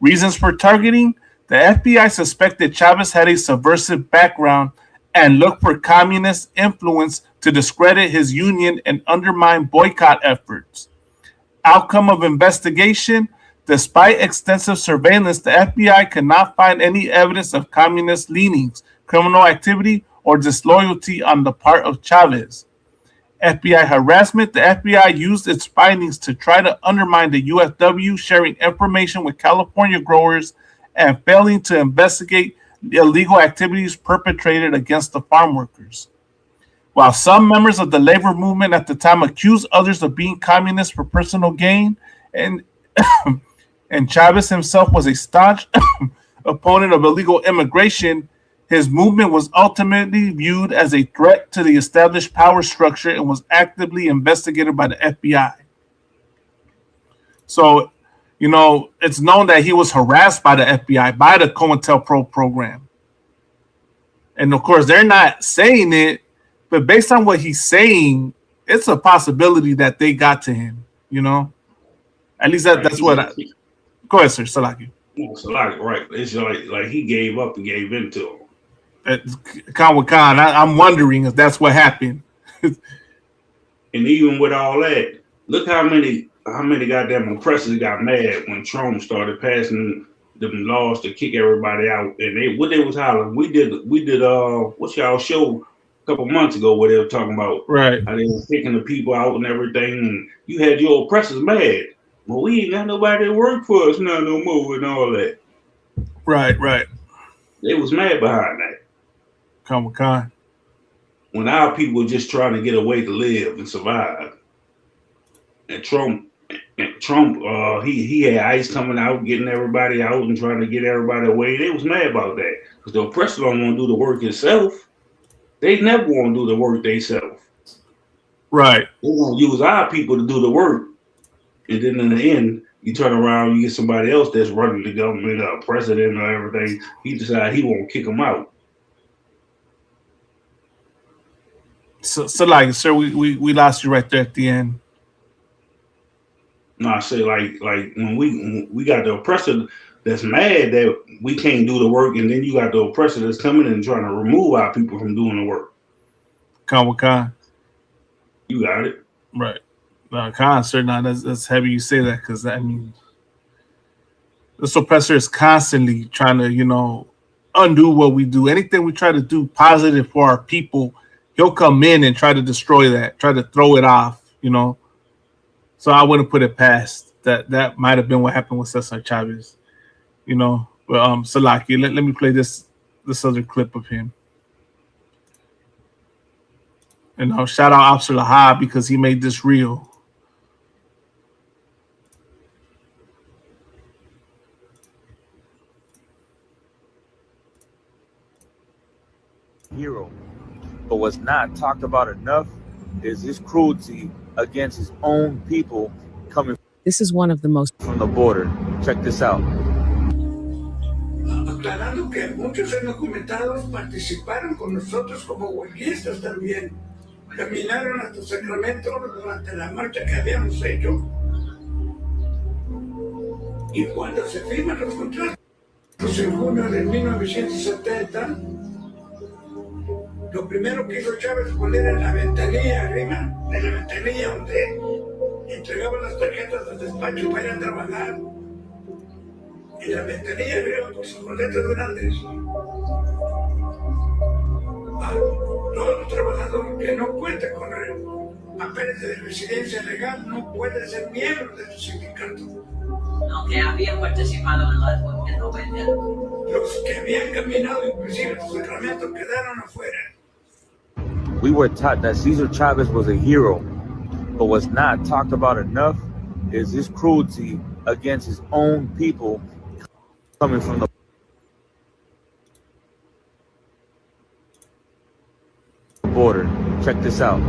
Reasons for targeting: the FBI suspected Chávez had a subversive background and looked for communist influence to discredit his union and undermine boycott efforts. Outcome of investigation: despite extensive surveillance, the FBI could not find any evidence of communist leanings, criminal activity, or disloyalty on the part of Chávez. FBI harassment: the FBI used its findings to try to undermine the UFW, sharing information with California growers and failing to investigate the illegal activities perpetrated against the farm workers. While some members of the labor movement at the time accused others of being communists for personal gain, and Chávez himself was a staunch opponent of illegal immigration, his movement was ultimately viewed as a threat to the established power structure and was actively investigated by the FBI. So, it's known that he was harassed by the FBI, by the COINTELPRO program. And of course, they're not saying it, but based on what he's saying, it's a possibility that they got to him, At least that's what I... Go ahead, sir, Salaki. Salaki, right. It's like he gave up and gave in to him. Khan, I'm wondering if that's what happened. And even with all that, look how many goddamn oppressors got mad when Trump started passing them laws to kick everybody out. And they was hollering. We did what's y'all show a couple months ago where they were talking about right how they were kicking the people out and everything, and you had your oppressors mad. Well, we ain't got nobody to work for us now no more and all that. Right. They was mad behind that. Khan. When our people were just trying to get a way to live and survive. And Trump, he had ICE coming out, getting everybody out and trying to get everybody away. They was mad about that because the oppressor don't want to do the work himself. They never want to do the work themselves. Right. They want to use our people to do the work, and then in the end, you turn around, you get somebody else that's running the government, president or everything. He decide he won't kick them out. So like, sir, we lost you right there at the end. No, I say like when we got the oppressor that's mad that we can't do the work, and then you got the oppressor that's coming and trying to remove our people from doing the work. Khan. You got it. Right. Khan, sir, now that's heavy you say that, because I mean, this oppressor is constantly trying to, undo what we do. Anything we try to do positive for our people, he'll come in and try to destroy that, try to throw it off, So I wouldn't put it past that might have been what happened with Cesar Chavez, you know. But Salaki, let me play this other clip of him. And shout out Officer Lahab because he made this real. Hero, but what's not talked about enough is his cruelty against his own people coming. This is one of the most from the border. Check this out. Aclarando que muchos indocumentados participaron con nosotros como huelguistas también. Caminaron hasta Sacramento durante la marcha que habíamos hecho. Y cuando se firman los contratos en junio de 1970, lo primero que hizo Chávez fue poner en la ventanilla arriba, en la ventanilla donde entregaban las tarjetas del despacho para ir a trabajar. En la ventanilla arriba, pues, con letras grandes. Todo trabajador que no cuente con papeles de residencia legal no puede ser miembro de tu sindicato. Aunque habían participado en la rebelión. Los que habían caminado inclusive a Sacramento quedaron afuera. We were taught that Cesar Chavez was a hero, but what's not talked about enough is his cruelty against his own people coming from the border. Check this out.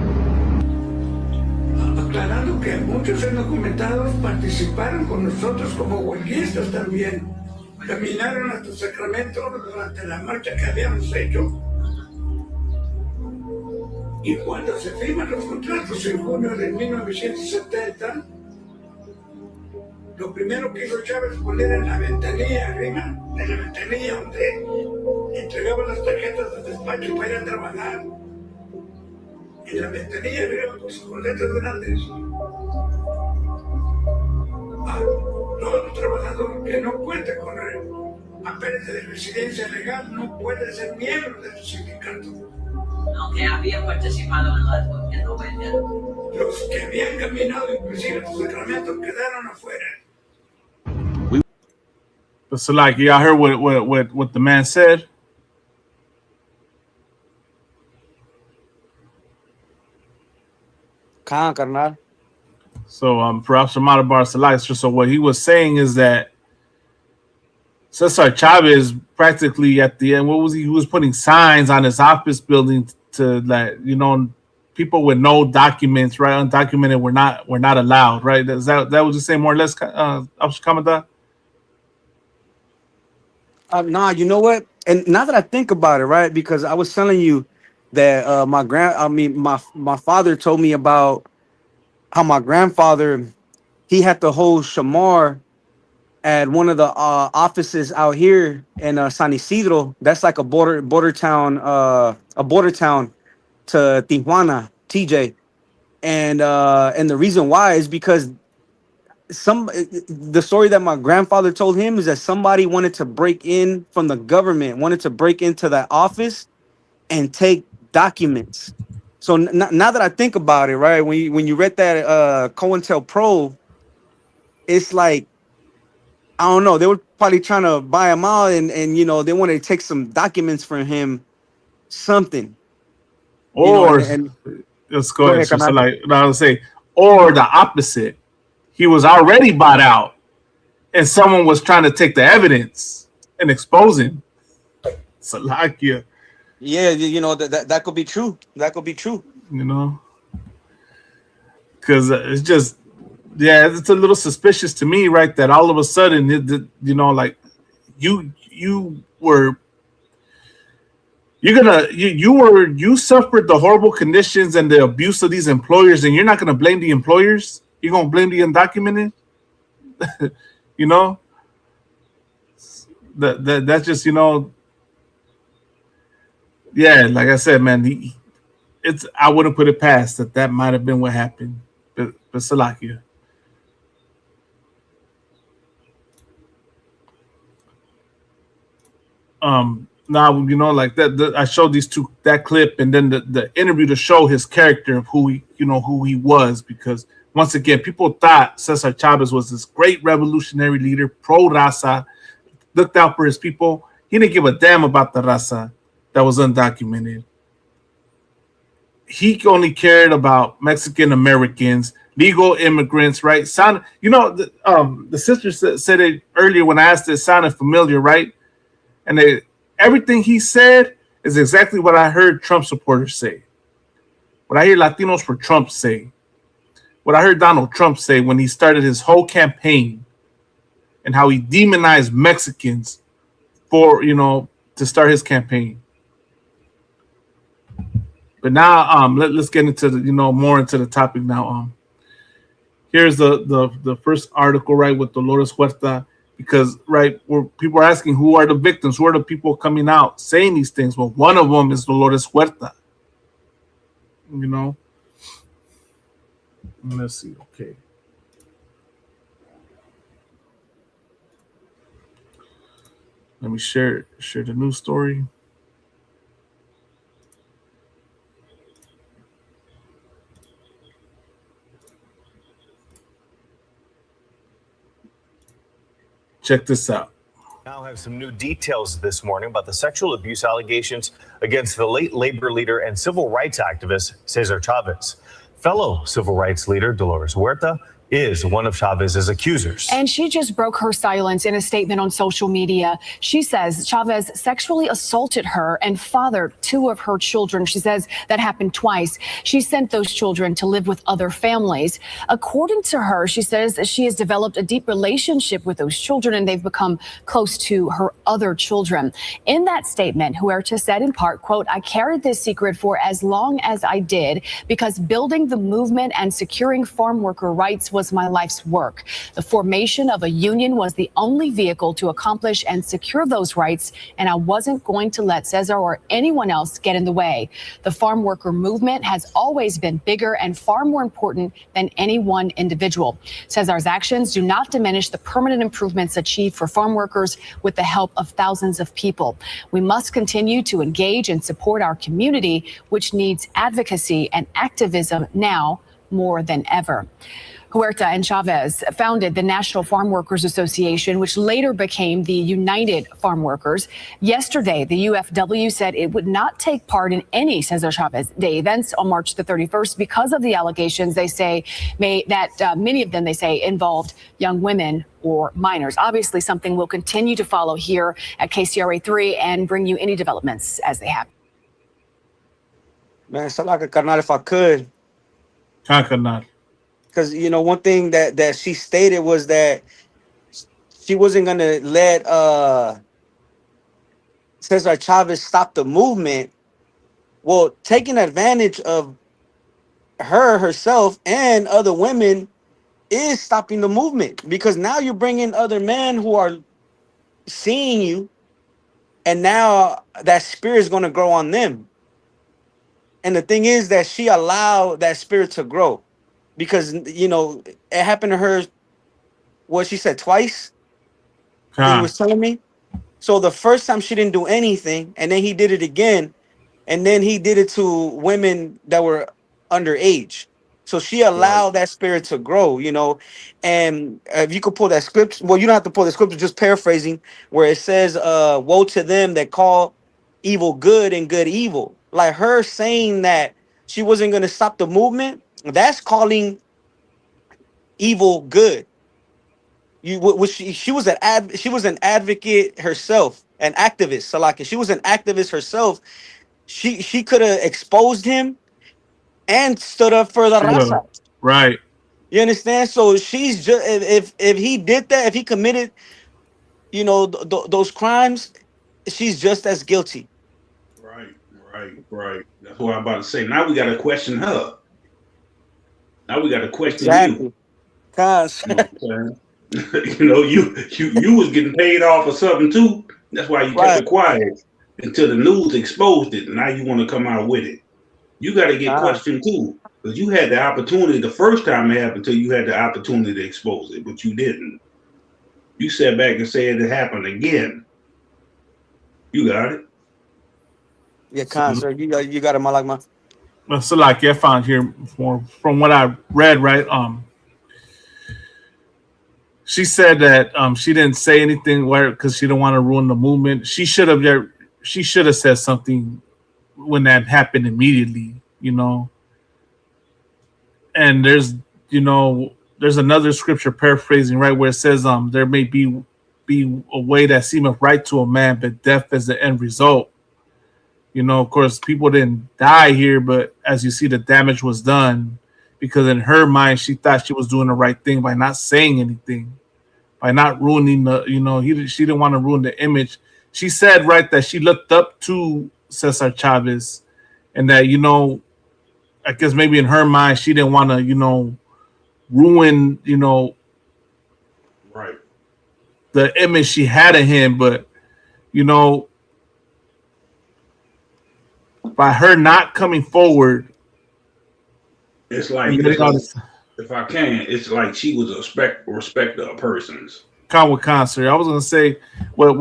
Aclarando que muchos indocumentados participaron con nosotros como huelguistas también. Caminaron hasta Sacramento durante la marcha que habíamos hecho. Y cuando se firman los contratos en junio de 1970, lo primero que hizo Chávez fue poner en la ventanilla arriba, en la ventanilla donde entregaban las tarjetas del despacho para ir a trabajar. En la ventanilla arriba, pues, con letras grandes. Todo trabajador que no cuente con papeles de residencia legal no puede ser miembro de tu sindicato. Aunque habían participado en la rebelión. Los que habían caminado inclusive a Sacramento quedaron afuera. So like y'all heard what the man said. Carnal. So for Officer Matabar Salai, so what he was saying is that Cesar Chavez practically at the end, what was he was putting signs on his office building to, like, you know, people with no documents, right, undocumented were not allowed, right? Is that was the same more or less, Officer Commandant? Nah, you know what? And now that I think about it, right, because I was telling you that my father told me about how my grandfather, he had to hold shamar at one of the offices out here in San Isidro. That's like a border town to Tijuana, TJ. And the reason why is because the story that my grandfather told him is that somebody wanted to break in from the government, wanted to break into that office and take documents. So now that I think about it, right, when you read that COINTELPRO, it's like, I don't know, they were probably trying to buy him out and you know, they wanted to take some documents from him, something. Or let's go ahead. So like I would say, or the opposite. He was already bought out and someone was trying to take the evidence and expose him. Salakia. Yeah, you know, that could be true. That could be true. You know, because it's just, yeah, it's a little suspicious to me, right? That all of a sudden, you know, like you suffered the horrible conditions and the abuse of these employers, and you're not going to blame the employers. You're going to blame the undocumented. You know, that's just, you know. Yeah, like I said, man, I wouldn't put it past that might have been what happened. But Salakia. Now, you know, like that I showed that clip and then the interview to show his character of who he was, because once again, people thought Cesar Chavez was this great revolutionary leader, pro-raza, looked out for his people. He didn't give a damn about the raza that was undocumented. He only cared about Mexican Americans, legal immigrants, right? The sister said it earlier when I asked it sounded familiar, right? And everything he said is exactly what I heard Trump supporters say. What I hear Latinos for Trump say. What I heard Donald Trump say when he started his whole campaign and how he demonized Mexicans for, to start his campaign. But now let's get into more into the topic now. Here's the first article, right, with Dolores Huerta, because right, people are asking who are the victims, who are the people coming out saying these things. Well, one of them is Dolores Huerta. Let's see. Okay. Let me share the news story. Check this out. Now have some new details this morning about the sexual abuse allegations against the late labor leader and civil rights activist Cesar Chavez. Fellow civil rights leader Dolores Huerta is one of Chavez's accusers. And she just broke her silence in a statement on social media. She says Chavez sexually assaulted her and fathered 2 of her children. She says that happened twice. She sent those children to live with other families. According to her, she says that she has developed a deep relationship with those children and they've become close to her other children. In that statement, Huerta said in part, quote, "I carried this secret for as long as I did because building the movement and securing farm worker rights was my life's work. The formation of a union was the only vehicle to accomplish and secure those rights, and I wasn't going to let Cesar or anyone else get in the way. The farm worker movement has always been bigger and far more important than any one individual. Cesar's actions do not diminish the permanent improvements achieved for farm workers with the help of thousands of people. We must continue to engage and support our community, which needs advocacy and activism now more than ever." Huerta and Chavez founded the National Farm Workers Association, which later became the United Farm Workers. Yesterday, the UFW said it would not take part in any Cesar Chavez Day events on March the 31st because of the allegations they say many of them, they say, involved young women or minors. Obviously, something we'll continue to follow here at KCRA3 and bring you any developments as they happen. Man, Salaka Carnal, if I could. Carnal. Because, one thing that she stated was that she wasn't going to let Cesar Chavez stop the movement. Well, taking advantage of herself and other women is stopping the movement, because now you're bringing other men who are seeing you, and now that spirit is going to grow on them. And the thing is that she allowed that spirit to grow. Because, it happened to her, what she said, twice? He was telling me. So the first time she didn't do anything, and then he did it again, and then he did it to women that were underage. So she allowed that spirit to grow, And if you could pull that script, well, you don't have to pull the script, just paraphrasing, where it says, woe to them that call evil good and good evil. Like her saying that she wasn't going to stop the movement, that's calling evil good. She was an advocate herself, an activist. Salaki, she was an activist herself. She could have exposed him and stood up for the raza. Right. You understand? So she's just, if he did that, if he committed, those crimes, she's just as guilty. Right. That's what I'm about to say. Now we got to question her. Now we got to question you. Cause you was getting paid off or something too. That's why you kept it quiet until the news exposed it. Now you want to come out with it. You got to get questioned too, because you had the opportunity the first time it happened. Until you had the opportunity to expose it, but you didn't. You sat back and said it happened again. You got it. Yeah, sir. You got it, Malagma. So like I found here from what I read, right? She said that she didn't say anything because she didn't want to ruin the movement. She should have said something when that happened immediately, you know. And there's another scripture paraphrasing, right, where it says there may be a way that seemeth right to a man, but death is the end result. You know, of course, people didn't die here, but as you see, the damage was done because in her mind, she thought she was doing the right thing by not saying anything, by not ruining she didn't want to ruin the image. She said, right, that she looked up to Cesar Chavez and that, you know, I guess maybe in her mind, she didn't want to, you know, ruin, you know, right, the image she had of him. But, you know, by her not coming forward, it's like if I can, it's like she was a respecter of persons. Concert. I was gonna say what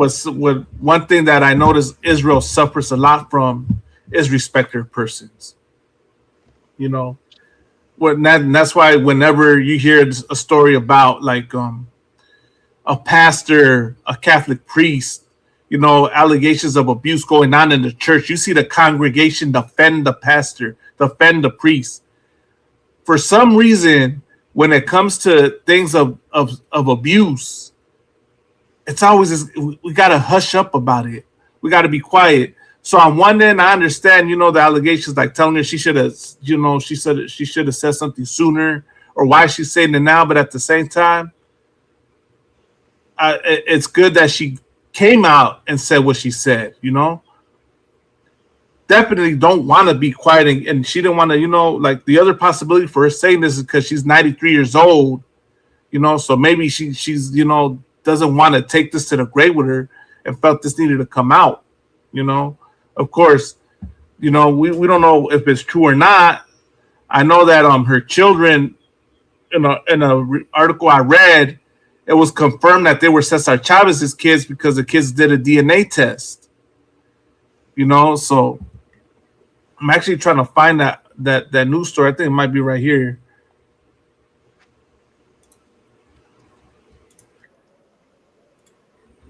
one thing that I noticed Israel suffers a lot from is respecter of persons. You know, that's why whenever you hear a story about like a pastor, a Catholic priest, you know, allegations of abuse going on in the church, you see the congregation defend the pastor, defend the priest. For some reason, when it comes to things of abuse, it's always we gotta hush up about it. We gotta be quiet. So on one end, I understand, you know, the allegations like telling her she should have, you know, she should have said something sooner, or why she's saying it now. But at the same time, it's good that she came out and said what she said. You know, definitely don't want to be quiet, and she didn't want to, you know, like the other possibility for her saying this is because she's 93 years old. You know, so maybe she's you know, doesn't want to take this to the grave with her and felt this needed to come out. You know. Of course, you know, we don't know if it's true or not. I know that her children, in a article I read, it was confirmed that they were Cesar Chavez's kids because the kids did a DNA test. You know, so I'm actually trying to find that news story. I think it might be right here.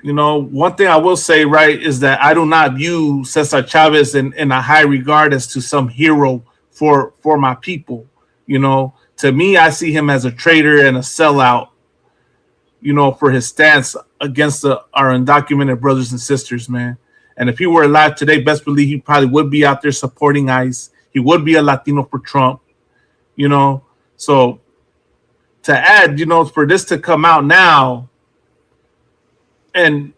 You know, one thing I will say, right, is that I do not view Cesar Chavez in a high regard as to some hero for my people. You know, to me, I see him as a traitor and a sellout, you know, for his stance against our undocumented brothers and sisters, man. And if he were alive today, best believe he probably would be out there supporting ICE. He would be a Latino for Trump, you know. So to add, you know, for this to come out now, and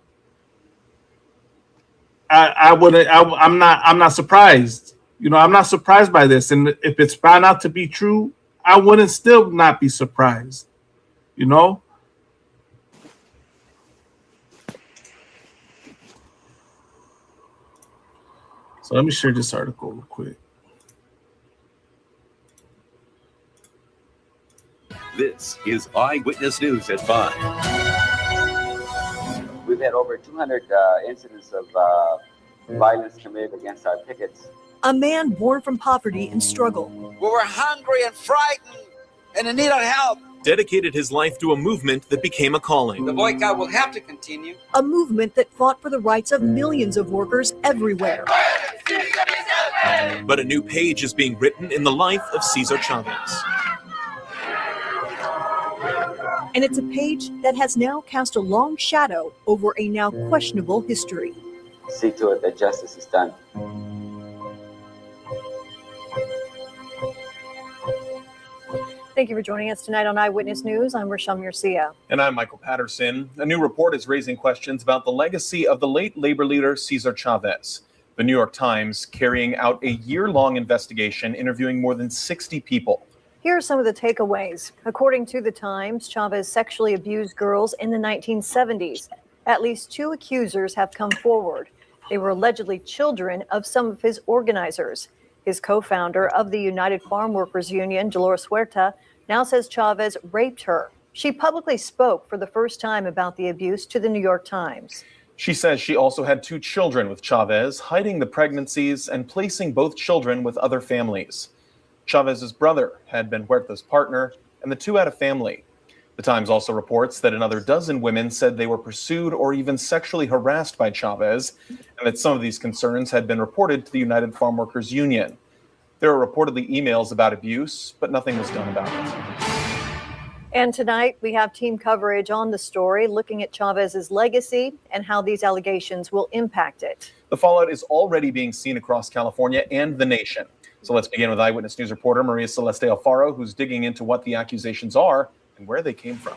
I'm not surprised. You know, I'm not surprised by this. And if it's found out to be true, I wouldn't still not be surprised. You know? So let me share this article real quick. This is Eyewitness News at 5. We've had over 200 incidents of violence committed against our pickets. A man born from poverty and struggle. We were hungry and frightened and in need of help. Dedicated his life to a movement that became a calling. The boycott will have to continue. A movement that fought for the rights of millions of workers everywhere. But a new page is being written in the life of Cesar Chavez. And it's a page that has now cast a long shadow over a now questionable history. See to it that justice is done. Thank you for joining us tonight on Eyewitness News. I'm Rochelle Murcia. And I'm Michael Patterson. A new report is raising questions about the legacy of the late labor leader Cesar Chavez. The New York Times carrying out a year-long investigation interviewing more than 60 people. Here are some of the takeaways. According to the Times, Chavez sexually abused girls in the 1970s. At least 2 accusers have come forward. They were allegedly children of some of his organizers. His co-founder of the United Farm Workers Union, Dolores Huerta, now says Chavez raped her. She publicly spoke for the first time about the abuse to the New York Times. She says she also had 2 children with Chavez, hiding the pregnancies and placing both children with other families. Chavez's brother had been Huerta's partner, and the 2 had a family. The Times also reports that another dozen women said they were pursued or even sexually harassed by Chavez, and that some of these concerns had been reported to the United Farm Workers Union. There are reportedly emails about abuse, but nothing was done about it. And tonight, we have team coverage on the story, looking at Chavez's legacy and how these allegations will impact it. The fallout is already being seen across California and the nation. So let's begin with Eyewitness News reporter Maria Celeste Alfaro, who's digging into what the accusations are and where they came from.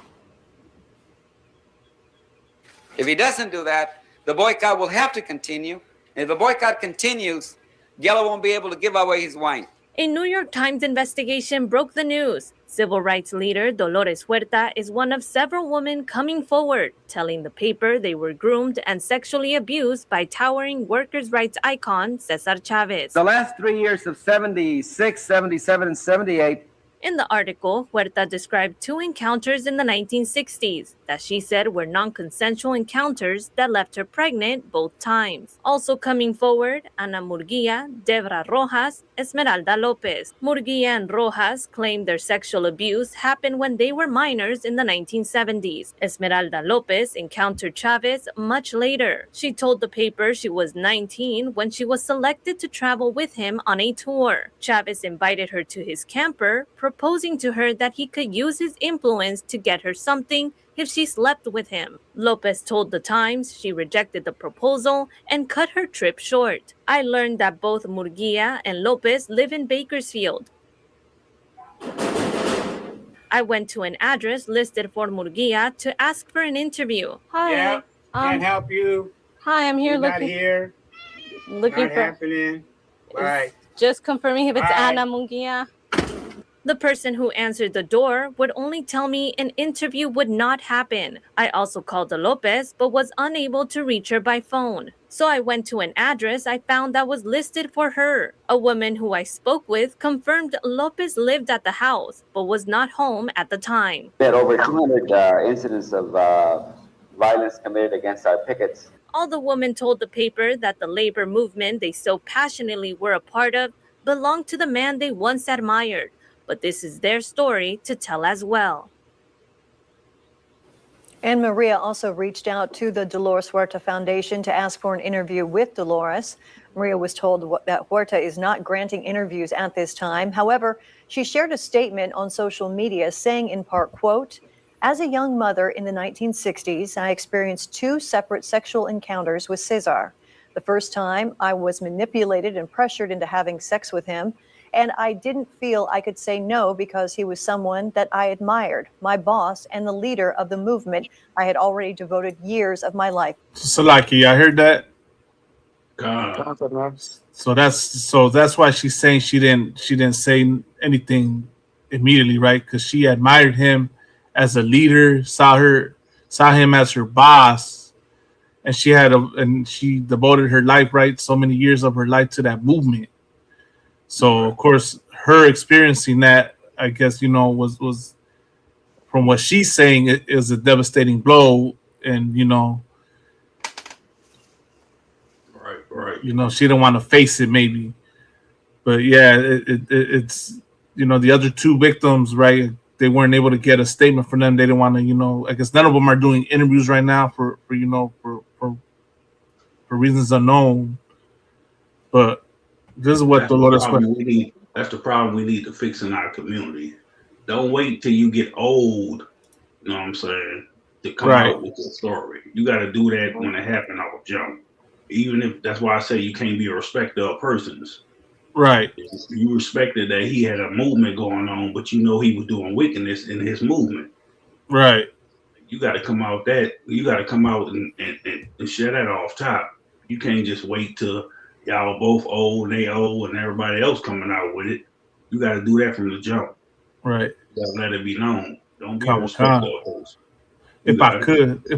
If he doesn't do that, the boycott will have to continue. And if the boycott continues, Geller won't be able to give away his wine. A New York Times investigation broke the news. Civil rights leader Dolores Huerta is one of several women coming forward, telling the paper they were groomed and sexually abused by towering workers' rights icon César Chávez. The last 3 years of 76, 77, and 78. In the article, Huerta described 2 encounters in the 1960s that she said were non-consensual encounters that left her pregnant both times. Also coming forward, Ana Murguia, Debra Rojas, Esmeralda Lopez. Murguia and Rojas claimed their sexual abuse happened when they were minors in the 1970s. Esmeralda Lopez encountered Chavez much later. She told the paper she was 19 when she was selected to travel with him on a tour. Chavez invited her to his camper, proposing to her that he could use his influence to get her something if she slept with him. Lopez told The Times she rejected the proposal and cut her trip short. I learned that both Murguia and Lopez live in Bakersfield. I went to an address listed for Murguia to ask for an interview. Hi. Yeah, can't help you. Hi, I'm here You're looking. not here. Looking Not for. happening. Right. Just confirming if it's Bye. Ana Murguia. The person who answered the door would only tell me an interview would not happen. I also called Lopez, but was unable to reach her by phone. So I went to an address I found that was listed for her. A woman who I spoke with confirmed Lopez lived at the house, but was not home at the time. We had over 200 incidents of violence committed against our pickets. All the woman told the paper that the labor movement they so passionately were a part of belonged to the man they once admired. But this is their story to tell as well. And Maria also reached out to the Dolores Huerta Foundation to ask for an interview with Dolores. Maria was told that Huerta is not granting interviews at this time. However, she shared a statement on social media saying in part, quote, "As a young mother in the 1960s, I experienced 2 separate sexual encounters with César. The first time, I was manipulated and pressured into having sex with him. And I didn't feel I could say no because he was someone that I admired, my boss and the leader of the movement I had already devoted years of my life." Salaki, I heard that. So that's why she's saying she didn't say anything immediately, right? Because she admired him as a leader, saw him as her boss, and she devoted her life, right, so many years of her life to that movement. So of course, her experiencing that, I guess, was from what she's saying, it is a devastating blow, and right. She didn't want to face it, maybe, but yeah, it's the other 2 victims, right? They weren't able to get a statement from them. They didn't want to, I guess none of them are doing interviews right now for reasons unknown, but. This is what Dolores Huerta. That's the problem we need to fix in our community. Don't wait till you get old, you know what I'm saying, to come out with your story. You got to do that when it happened off jump. Even if that's why I say you can't be a respecter of persons. Right. You respected that he had a movement going on, but he was doing wickedness in his movement. Right. You got to come out and shut that off top. You can't just wait till y'all both old and they old and everybody else coming out with it. You got to do that from the jump. Right. You got to let it be known. Don't be respectful. If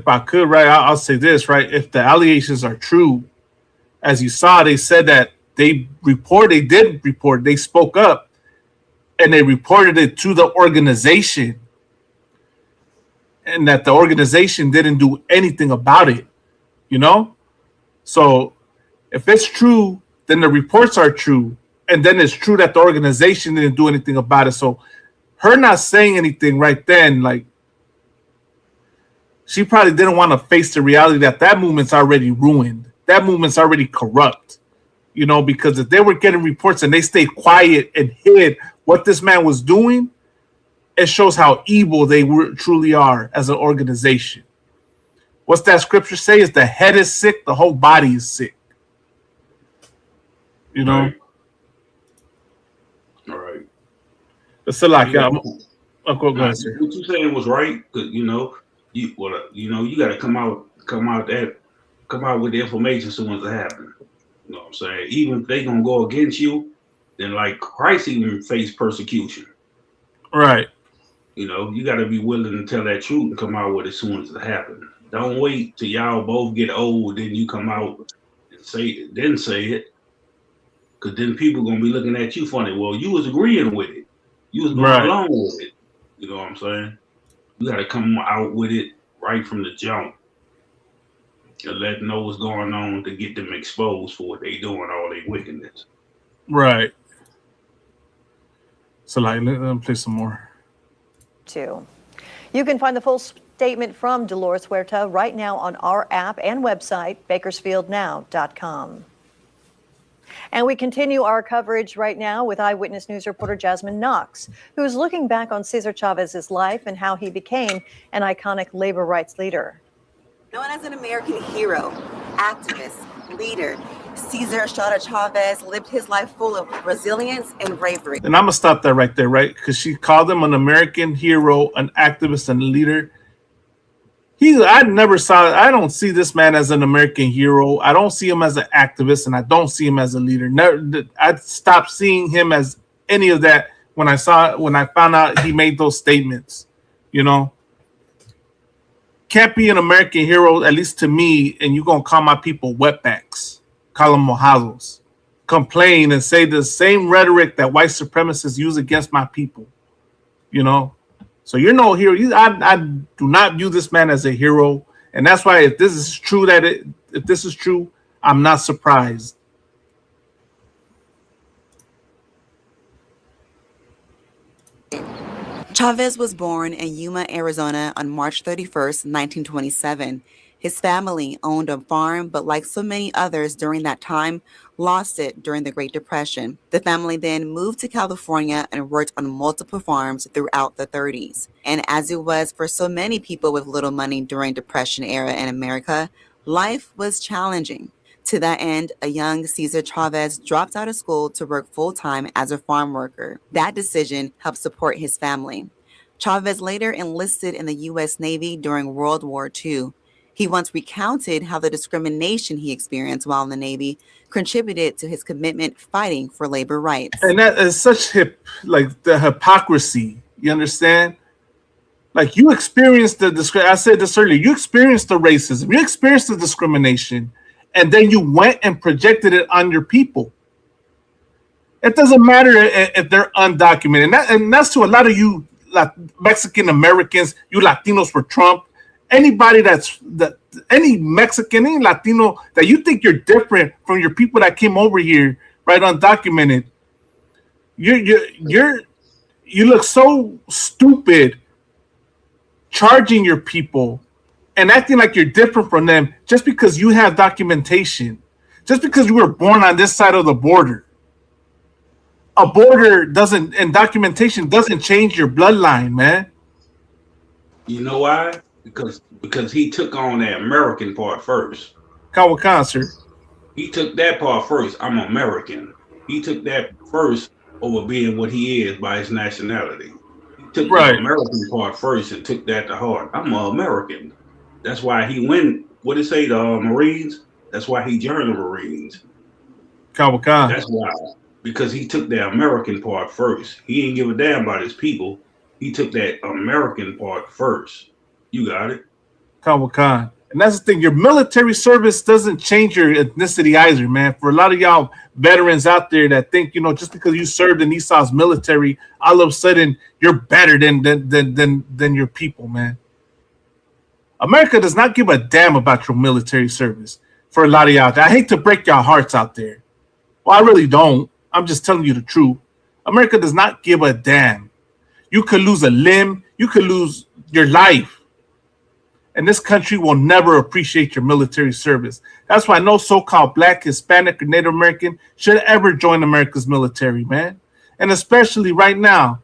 I could, right, I'll say this, right? If the allegations are true, as you saw, they said that they did report, they spoke up and they reported it to the organization, and that the organization didn't do anything about it, So if it's true, then the reports are true. And then it's true that the organization didn't do anything about it. So her not saying anything right then, like, She probably didn't want to face the reality that movement's already ruined. That movement's already corrupt. You know, because if they were getting reports and they stayed quiet and hid what this man was doing, it shows how evil they truly are as an organization. What's that scripture say? Is the head is sick, the whole body is sick. You know? All right. It's like, go ahead, sir. What you saying was right, because you got to come out with the information as soon as it happens. You know what I'm saying? Even if they gonna go against you, then like Christ even faced persecution. Right. You know, you got to be willing to tell that truth and come out with it as soon as it happens. Don't wait till y'all both get old, then you come out and say it, because then people gonna be looking at you funny. Well, you was agreeing with it, you was going along with it. You know what I'm saying? You got to come out with it right from the jump and let them know what's going on to get them exposed for what they doing, all their wickedness. Right. So, like, let them play some more. Too. You can find the full statement from Dolores Huerta right now on our app and website, bakersfieldnow.com. And we continue our coverage right now with Eyewitness News reporter Jasmine Knox, who is looking back on Cesar Chavez's life and how he became an iconic labor rights leader. Known as an American hero, activist, leader, Cesar Chavez lived his life full of resilience and bravery. And I'm going to stop that right there, right? Because she called him an American hero, an activist, and a leader. I don't see this man as an American hero. I don't see him as an activist, and I don't see him as a leader. I stopped seeing him as any of that when I found out he made those statements. You know, can't be an American hero, at least to me, and you're gonna call my people wetbacks, call them mojados, complain and say the same rhetoric that white supremacists use against my people. You know. So you're no hero. I do not view this man as a hero, and that's why if this is true, I'm not surprised. Chavez was born in Yuma, Arizona on March 31st, 1927. His family owned a farm, but like so many others during that time, lost it during the Great Depression. The family then moved to California and worked on multiple farms throughout the 30s. And as it was for so many people with little money during Depression era in America, life was challenging. To that end, a young Cesar Chavez dropped out of school to work full-time as a farm worker. That decision helped support his family. Chavez later enlisted in the U.S. Navy during World War II. He once recounted how the discrimination he experienced while in the Navy contributed to his commitment fighting for labor rights. And that is such the hypocrisy. You understand? Like, you experienced I said this earlier, you experienced the racism, you experienced the discrimination, and then you went and projected it on your people. It doesn't matter if they're undocumented. And that's to a lot of you Mexican Americans, you Latinos for Trump. Anybody any Mexican, any Latino that you think you're different from your people that came over here, right, undocumented, you look so stupid charging your people and acting like you're different from them just because you have documentation, just because you were born on this side of the border. A border and documentation doesn't change your bloodline, man. You know why? Because he took on that American part first. Kawakan, sir. He took that part first. I'm American. He took that first over being what he is by his nationality. He took the American part first and took that to heart. I'm an American. That's why he went, what did it say, the Marines? That's why he joined the Marines. Kawakan. That's why. Because he took the American part first. He didn't give a damn about his people. He took that American part first. You got it. Kawakan. And that's the thing. Your military service doesn't change your ethnicity either, man. For a lot of y'all veterans out there that think, just because you served in Esau's military, all of a sudden you're better than your people, man. America does not give a damn about your military service. For a lot of y'all, I hate to break y'all hearts out there. Well, I really don't. I'm just telling you the truth. America does not give a damn. You could lose a limb. You could lose your life. And this country will never appreciate your military service. That's why no so-called Black, Hispanic, or Native American should ever join America's military, man. And especially right now.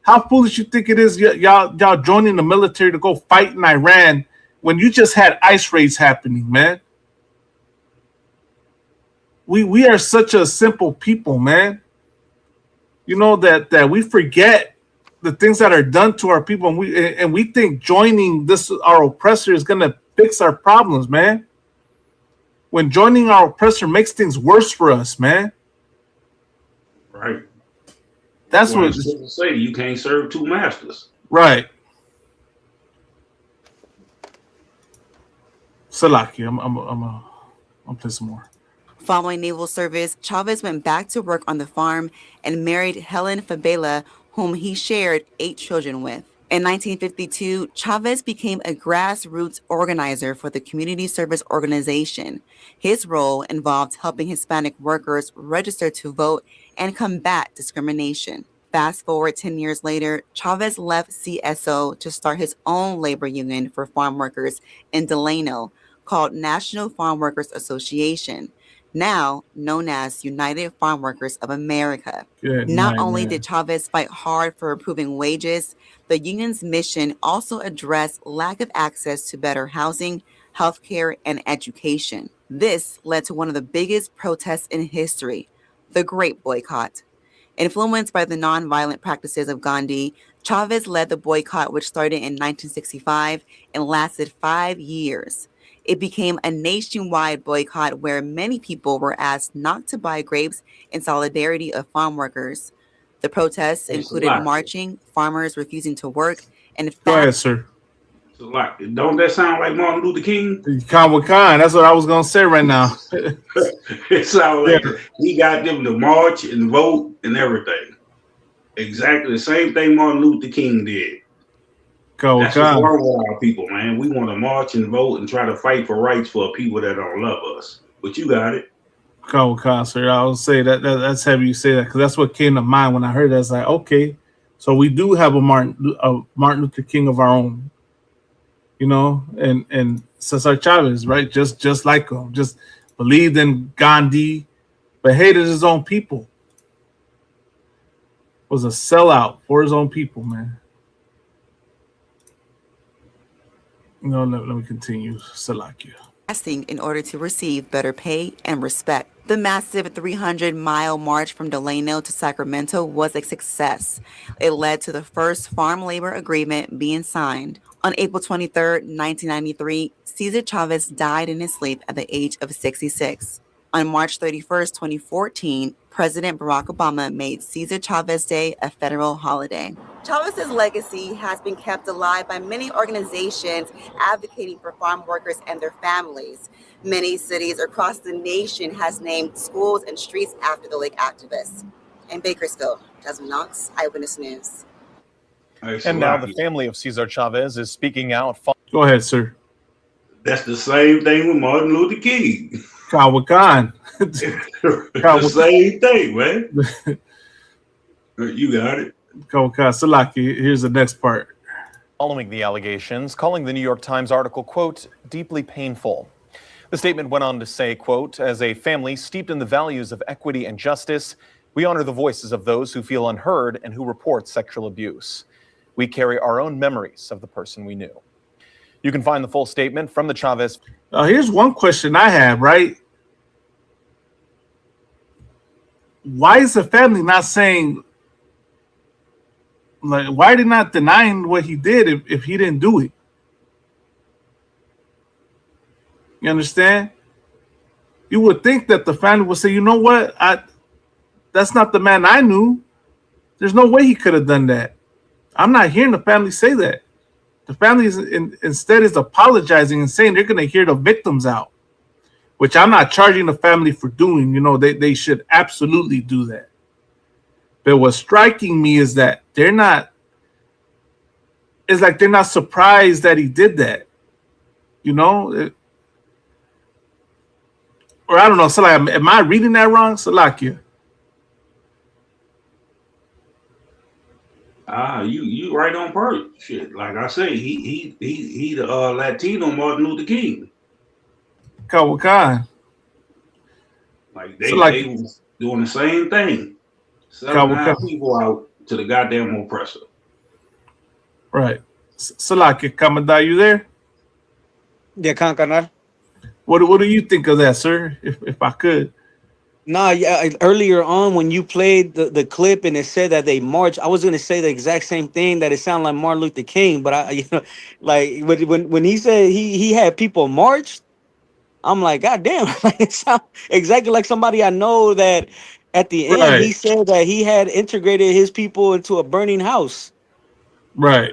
How foolish you think it is y'all joining the military to go fight in Iran when you just had ICE raids happening, man? We are such a simple people, man. You know that we forget the things that are done to our people, and we think joining our oppressor is gonna fix our problems, man. When joining our oppressor makes things worse for us, man. Right. That's what what I'm supposed to say. You can't serve two masters. Right. Salaki, I'm play some more. Following naval service, Chavez went back to work on the farm and married Helen Fabela, whom he shared 8 children with. In 1952, Chavez became a grassroots organizer for the Community Service Organization. His role involved helping Hispanic workers register to vote and combat discrimination. Fast forward 10 years later, Chavez left CSO to start his own labor union for farm workers in Delano called National Farm Workers Association, now known as United Farm Workers of America. Not only did Chavez fight hard for improving wages, the union's mission also addressed lack of access to better housing, healthcare, and education. This led to one of the biggest protests in history, the Great Boycott. Influenced by the nonviolent practices of Gandhi, Chavez led the boycott, which started in 1965 and lasted 5 years. It became a nationwide boycott where many people were asked not to buy grapes in solidarity of farm workers. The protests included marching, farmers refusing to work, and Go ahead, sir. So like, don't that sound like Martin Luther King? That's what I was gonna say right now. It sounds like he got them to march and vote and everything. Exactly the same thing Martin Luther King did. That's what's wrong with our people, man. We want to march and vote and try to fight for rights for people that don't love us. But you got it. Sir. I would say that's heavy you say that, because that's what came to mind when I heard that. It's like, okay, so we do have a Martin Luther King of our own, you know, and Cesar Chavez, right? Just like him, just believed in Gandhi, but hated his own people. Was a sellout for his own people, man. No, let me continue. Salakia. In order to receive better pay and respect. The massive 300-mile march from Delano to Sacramento was a success. It led to the first farm labor agreement being signed. On April 23, 1993, Cesar Chavez died in his sleep at the age of 66. On March 31, 2014, President Barack Obama made Cesar Chavez Day a federal holiday. Chavez's legacy has been kept alive by many organizations advocating for farm workers and their families. Many cities across the nation has named schools and streets after the late activists. In Bakersfield, Jasmine Knox, Eyewitness News. And now the family of Cesar Chavez is speaking out. Go ahead, sir. That's the same thing with Martin Luther King. The same thing, man. You got it. Salaki, here's the next part. Following the allegations, calling the New York Times article, quote, deeply painful. The statement went on to say, quote, as a family steeped in the values of equity and justice, we honor the voices of those who feel unheard and who report sexual abuse. We carry our own memories of the person we knew. You can find the full statement from the Chavez. Here's one question I have, right? Why is the family not saying, like, why are they not denying what he did if he didn't do it? You understand? You would think that the family would say, you know what? That's not the man I knew. There's no way he could have done that. I'm not hearing the family say that. The family instead is apologizing and saying they're going to hear the victims out, which I'm not charging the family for doing. You know, they should absolutely do that. But what's striking me is that they're not surprised that he did that. You know? Or I don't know. So like, am I reading that wrong? Salakia. You right on purpose. Shit, like I say, he the Latino Martin Luther King. What kind? Like they was doing the same thing, selling our people out to the goddamn oppressor. Right. Salaki Kamada, you there? Yeah, Kankanar. What do you think of that, sir? If I could. Nah, yeah. Earlier on, when you played the clip and it said that they marched, I was gonna say the exact same thing, that it sounded like Martin Luther King. But I, like when he said he had people march, I'm like, God damn, it sounds exactly like somebody I know that at the end he said that he had integrated his people into a burning house. Right.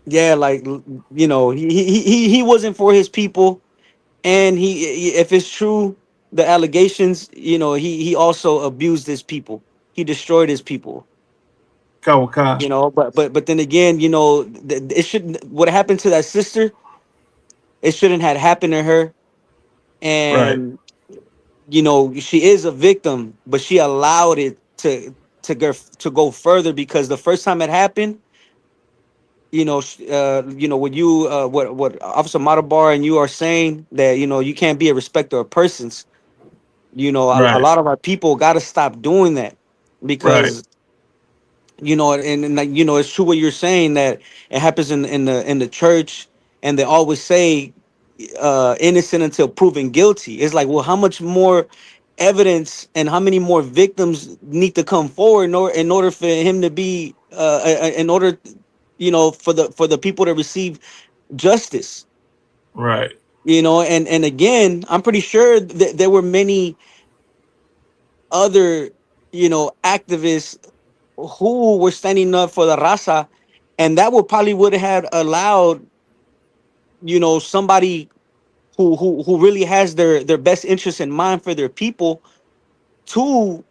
Yeah, like he wasn't for his people, and if it's true, the allegations, he also abused his people. He destroyed his people. But then again, it shouldn't. What happened to that sister? It shouldn't have happened to her. And she is a victim, but she allowed it to go further, because the first time it happened, when you what Officer Matabar and you are saying that you can't be a respecter of persons. A lot of our people got to stop doing that, because it's true what you're saying, that it happens in the church, and they always say innocent until proven guilty. It's like, well, how much more evidence and how many more victims need to come forward in order for him to be in order for the people to receive justice. Right. And again, I'm pretty sure that there were many other activists who were standing up for the raza, and that would have allowed somebody who really has their best interest in mind for their people to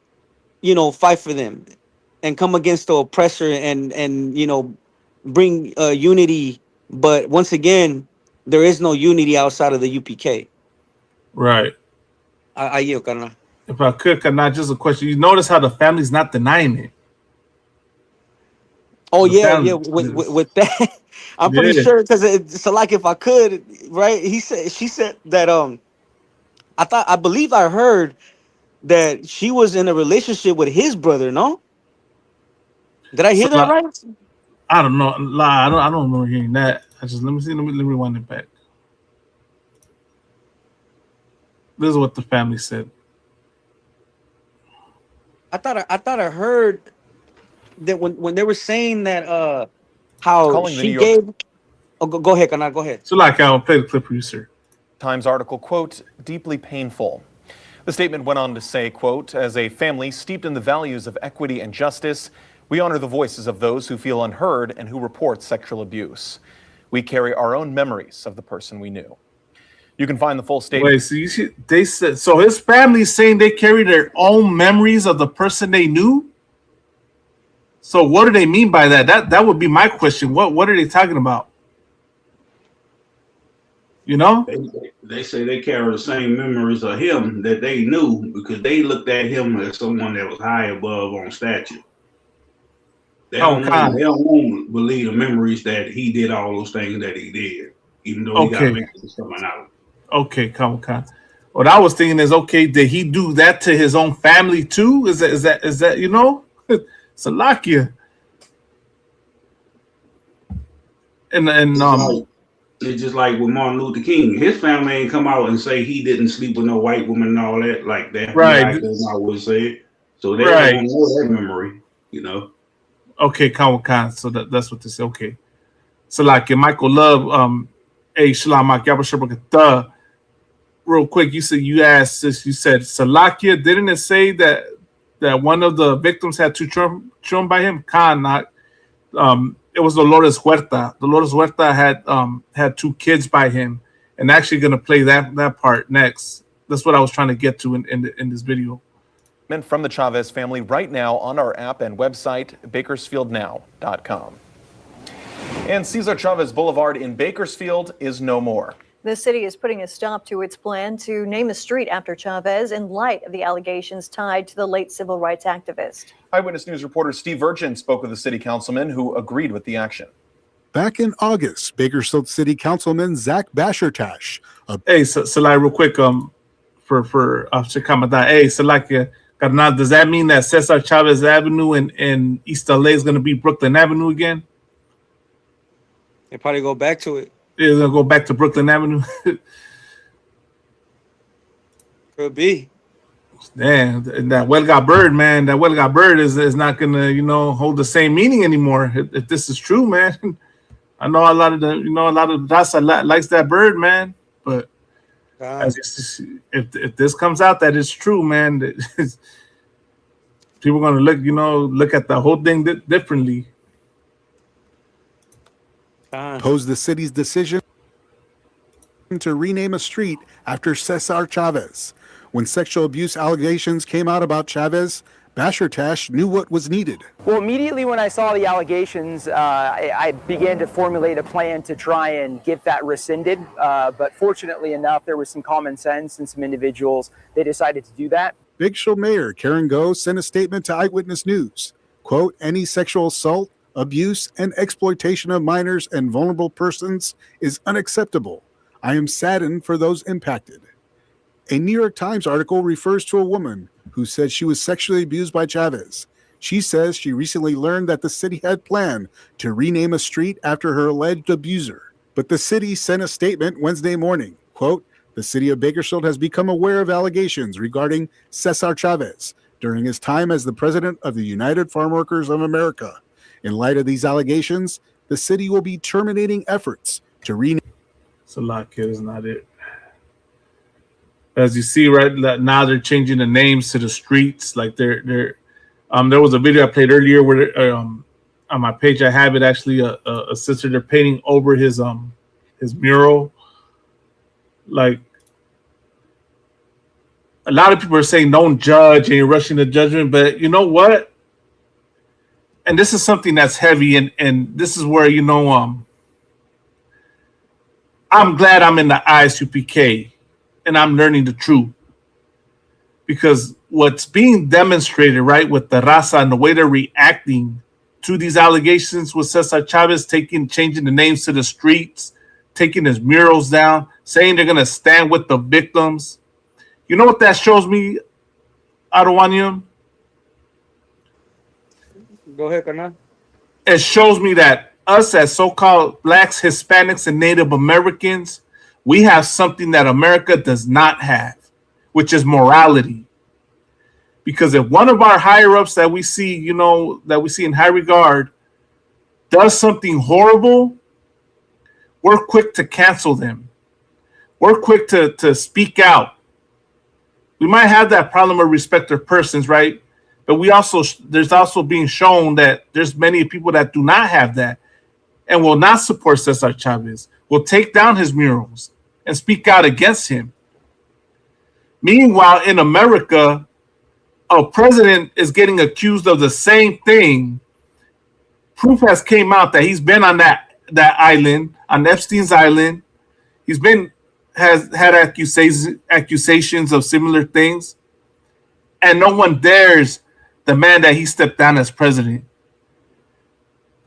fight for them and come against the oppressor, and bring unity. But once again, there is no unity outside of the UPK. Right. I yield, Karna. If I could, not just a question. You notice how the family's not denying it. Oh, yeah. With that, I'm pretty sure, because it's like, if I could, right? She said that I believe I heard that she was in a relationship with his brother. No, did I hear that right? I don't know. I don't remember hearing that. Let me rewind it back. This is what the family said. I thought I heard that when they were saying that how she gave. Oh, go ahead, Kana. Go ahead. So, like, I'll play the clip for you, sir. Times article, quote, deeply painful. The statement went on to say, quote, as a family steeped in the values of equity and justice, we honor the voices of those who feel unheard and who report sexual abuse. We carry our own memories of the person we knew. You can find the full statement. Wait, so they said, so his family's saying they carry their own memories of the person they knew? So what do they mean by that? That would be my question. What are they talking about? They say they carry the same memories of him that they knew, because they looked at him as someone that was high above on stature. They don't believe the memories that he did all those things that he did, even though he got victims coming out. Okay, come. What I was thinking is, did he do that to his own family too? Is that Salakia? It's just like with Martin Luther King. His family ain't come out and say he didn't sleep with no white woman and all that, like that. Right. I would say. So they don't know that memory, Okay, Khan. So that's what they say. Okay. So like Michael Love, Shalamak Yabashabaka. Real quick, you said Salakia, didn't it say that one of the victims had two children by him? Khan, not it was Dolores Huerta. Dolores Huerta had two kids by him, and actually going to play that part next. That's what I was trying to get to in this video. And from the Chavez family right now on our app and website, bakersfieldnow.com. And Cesar Chavez Boulevard in Bakersfield is no more. The city is putting a stop to its plan to name a street after Chavez in light of the allegations tied to the late civil rights activist. Eyewitness News reporter Steve Virgin spoke with a city councilman who agreed with the action. Back in August, Bakersfield City Councilman Zach Bashertash. Hey, so like real quick, for Chikamada, hey, so like, Carnal, does that mean that Cesar Chavez Avenue in East LA is going to be Brooklyn Avenue again? They probably go back to it. It's going to go back to Brooklyn Avenue. Could be. Damn, that Huelga Bird, man. That Huelga Bird is not going to, hold the same meaning anymore. If this is true, man. I know a lot of the Raza likes that bird, man. But if this comes out that it's true, man, people are going to look at the whole thing differently. Posed the city's decision to rename a street after Cesar Chavez. When sexual abuse allegations came out about Chavez, Bashertash knew what was needed. Well, immediately when I saw the allegations, I began to formulate a plan to try and get that rescinded. But fortunately enough, there was some common sense and some individuals, they decided to do that. Bakersfield Mayor Karen Go sent a statement to Eyewitness News. Quote, any sexual assault, abuse, and exploitation of minors and vulnerable persons is unacceptable. I am saddened for those impacted. A New York Times article refers to a woman who said she was sexually abused by Chavez. She says she recently learned that the city had planned to rename a street after her alleged abuser. But the city sent a statement Wednesday morning. Quote, the city of Bakersfield has become aware of allegations regarding Cesar Chavez during his time as the president of the United Farm Workers of America. In light of these allegations, the city will be terminating efforts to rename. It's a lot, kid. It's not it. As you see, right now they're changing the names to the streets. Like there was a video I played earlier where on my page I have it actually a sister they're painting over his mural. Like a lot of people are saying don't judge and you're rushing to judgment, but you know what? And this is something that's heavy, and this is where I'm glad I'm in the ISUPK and I'm learning the truth, because what's being demonstrated, right, with the Raza and the way they're reacting to these allegations with Cesar Chavez changing the names to the streets, taking his murals down, saying they're going to stand with the victims. You know what that shows me, Arawanium? Go ahead, Carnal. It shows me that us as so-called blacks, Hispanics, and Native Americans, we have something that America does not have, which is morality. Because if one of our higher-ups that we see, that we see in high regard, does something horrible, we're quick to cancel them. We're quick to speak out. We might have that problem of respect of persons, right? But there's also being shown that there's many people that do not have that and will not support Cesar Chavez, will take down his murals and speak out against him. Meanwhile, in America, a president is getting accused of the same thing. Proof has came out that he's been on that island, on Epstein's island. Has had accusations of similar things, and no one dares demand that he step down as president.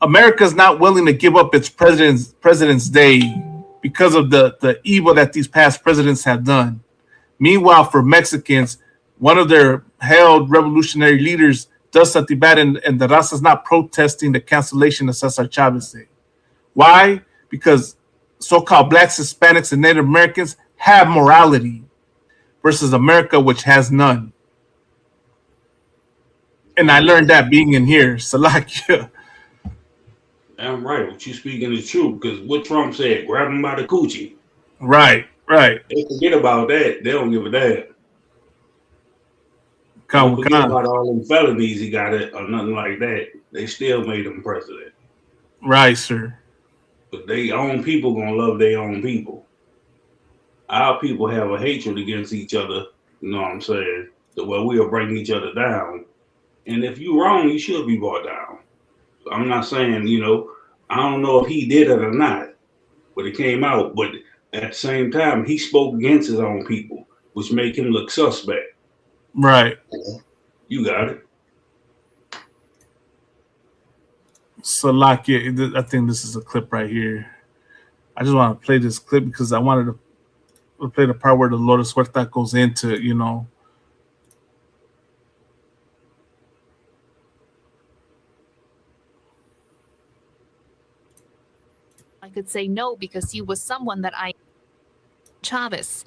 America's not willing to give up its president's day because of the evil that these past presidents have done. Meanwhile, for Mexicans, one of their held revolutionary leaders does something bad, and the Raza's not protesting the cancellation of Cesar Chavez Day. Why? Because so-called blacks, Hispanics, and Native Americans have morality versus America, which has none. And I learned that being in here, Salakia. Damn right, but you speaking the truth, because what Trump said, grab him by the coochie. Right. They forget about that. They don't give a damn. Don't forget about all them felonies he got it or nothing like that. They still made him president. Right, sir. But they own people gonna love their own people. Our people have a hatred against each other, you know what I'm saying? The way we'll bring each other down. And if you're wrong, you should be brought down. I'm not saying, I don't know if he did it or not, but it came out. But at the same time, he spoke against his own people, which made him look suspect. Right. You got it. So, like, yeah, I think this is a clip right here. I just want to play this clip because I wanted to play the part where Dolores Huerta goes into, you know. I could say no because he was someone that I... Chavez.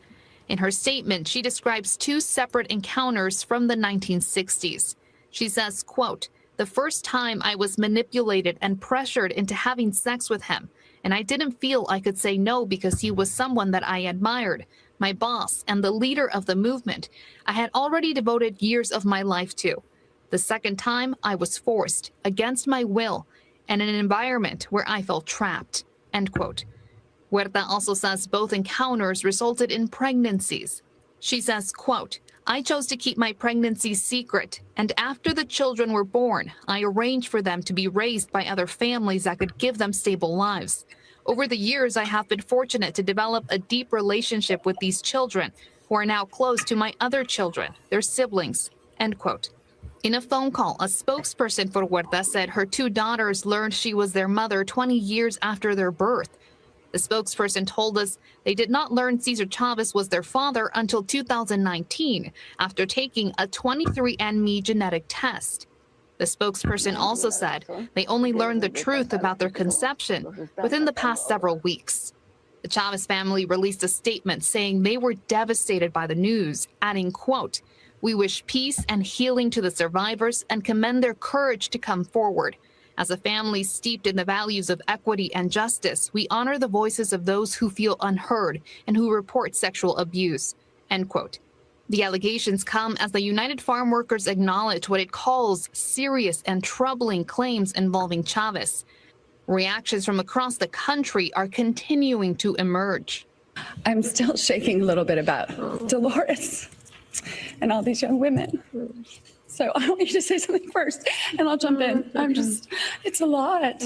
In her statement, she describes two separate encounters from the 1960s. She says, quote, "The first time I was manipulated and pressured into having sex with him, and I didn't feel I could say no because he was someone that I admired, my boss and the leader of the movement I had already devoted years of my life to. The second time, I was forced, against my will, and in an environment where I felt trapped." End quote. Huerta also says both encounters resulted in pregnancies. She says, quote, "I chose to keep my pregnancy secret, and after the children were born, I arranged for them to be raised by other families that could give them stable lives. Over the years, I have been fortunate to develop a deep relationship with these children, who are now close to my other children, their siblings." End quote. In a phone call, a spokesperson for Huerta said her two daughters learned she was their mother 20 years after their birth. The spokesperson told us they did not learn Cesar Chavez was their father until 2019, after taking a 23andMe genetic test. The spokesperson also said they only learned the truth about their conception within the past several weeks. The Chavez family released a statement saying they were devastated by the news, adding, quote, "We wish peace and healing to the survivors and commend their courage to come forward. As a family steeped in the values of equity and justice, we honor the voices of those who feel unheard and who report sexual abuse." End quote. The allegations come as the United Farm Workers acknowledge what it calls serious and troubling claims involving Chavez. Reactions from across the country are continuing to emerge. I'm still shaking a little bit about Dolores and all these young women. So I want you to say something first, and I'll jump in. It's a lot.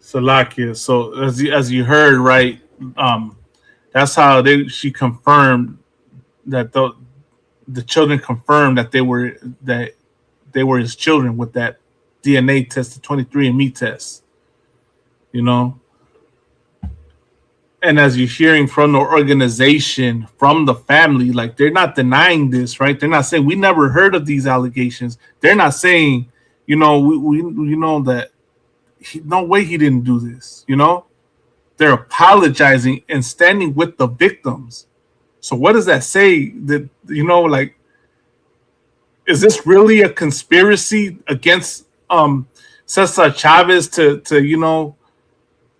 Salakia. So as you heard, right, that's how she confirmed that the children confirmed that they were his children with that DNA test, the 23andMe test. You know. And as you're hearing from the organization, from the family, like they're not denying this, right? They're not saying we never heard of these allegations. They're not saying, you know, we know that no way he didn't do this. You know, they're apologizing and standing with the victims. So what does that say? That, you know, like, is this really a conspiracy against Cesar Chavez to you know,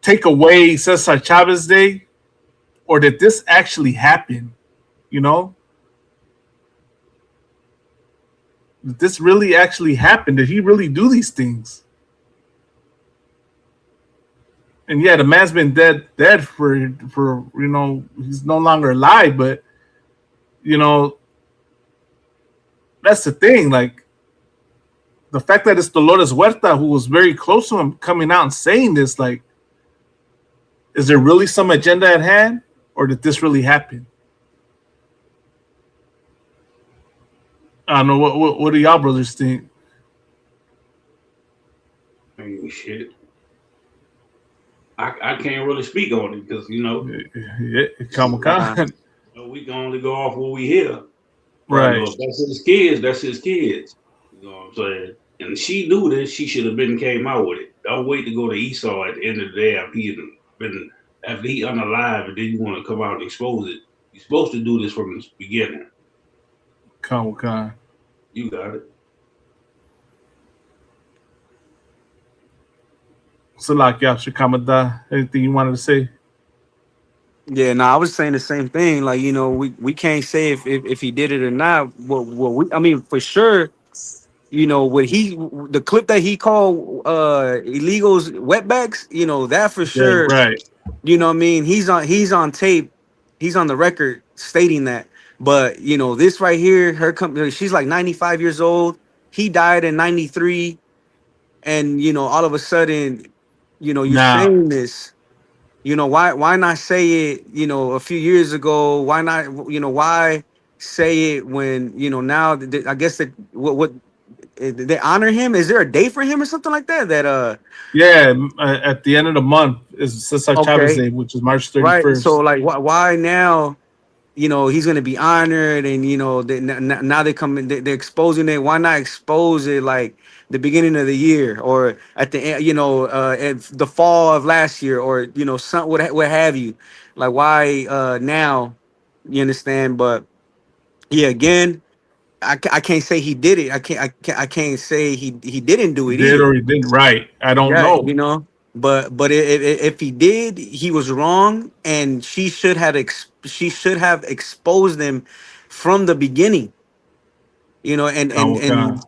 take away Cesar Chavez Day? Or did this actually happen? You know? Did this really actually happen? Did he really do these things? And yeah, the man's been dead for you know, he's no longer alive, but you know, that's the thing. Like, the fact that it's Dolores Huerta, who was very close to him, coming out and saying this, like, is there really some agenda at hand, or did this really happen? I don't know. What do y'all brothers think? I mean, shit. I can't really speak on it because, you know, yeah, we can only go off what we hear. Right. You know, if that's his kids, that's his kids. You know what I'm saying? And she knew this, she should have came out with it. Don't wait to go to Esau at the end of the day after he unalive, and then you want to come out and expose it. You're supposed to do this from the beginning. Con. You got it. So, like, yeah, Shakamada, anything you wanted to say? Yeah, no, I was saying the same thing. Like, you know, we can't say if he did it or not. I mean, for sure, you know, the clip that he called illegals wetbacks, you know, that for sure. Yeah, right. You know what I mean? He's on tape. He's on the record stating that. But, you know, this right here, her company, she's like 95 years old. He died in 93. And, you know, all of a sudden, you know, you're saying this. You know, why not say it, you know, a few years ago? Why not, you know, why say it when, you know, now I guess that what they honor him? Is there a day for him or something like that? Yeah, at the end of the month is César Chávez Okay, Day, which is March right. So 31st. like why now, you know, he's going to be honored, and you know, now they come in, they're exposing it. Why not expose it like the beginning of the year, or at the end, you know, at the fall of last year, or you know, some what have you? Like why now? You understand? But yeah, again, I can't say he did it. I can't say he didn't do He it did either. or he didn't. Right. I don't Yeah, know. you know, but if he did, he was wrong, and she should have exposed him from the beginning. You know, and Come.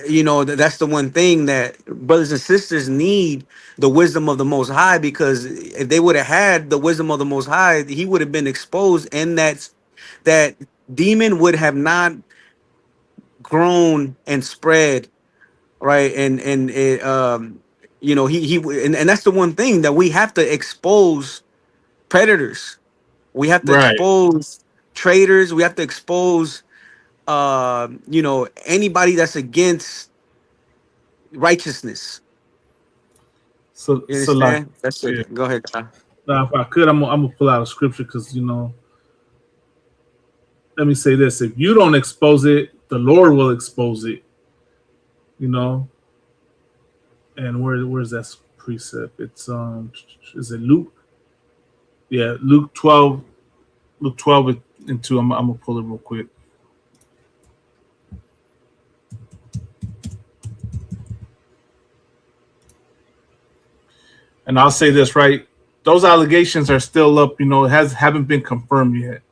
you know that's the one thing that brothers and sisters need, the wisdom of the Most High, because if they would have had the wisdom of the Most High, he would have been exposed, and that demon would have not grown and spread, right? And it, you know, and that's the one thing that we have to expose predators. We have to Right. expose traitors. We have to expose, you know, anybody that's against righteousness. So You like, understand? That's yeah. it. Go ahead, Kyle. Now, if I could, I'm gonna pull out a scripture because, you know, let me say this: if you don't expose it, the Lord will expose it. You know. And where's that precept? It's is it Luke? Yeah, Luke 12 and 2. I'm gonna pull it real quick. And I'll say this, right? Those allegations are still up, you know, haven't been confirmed yet.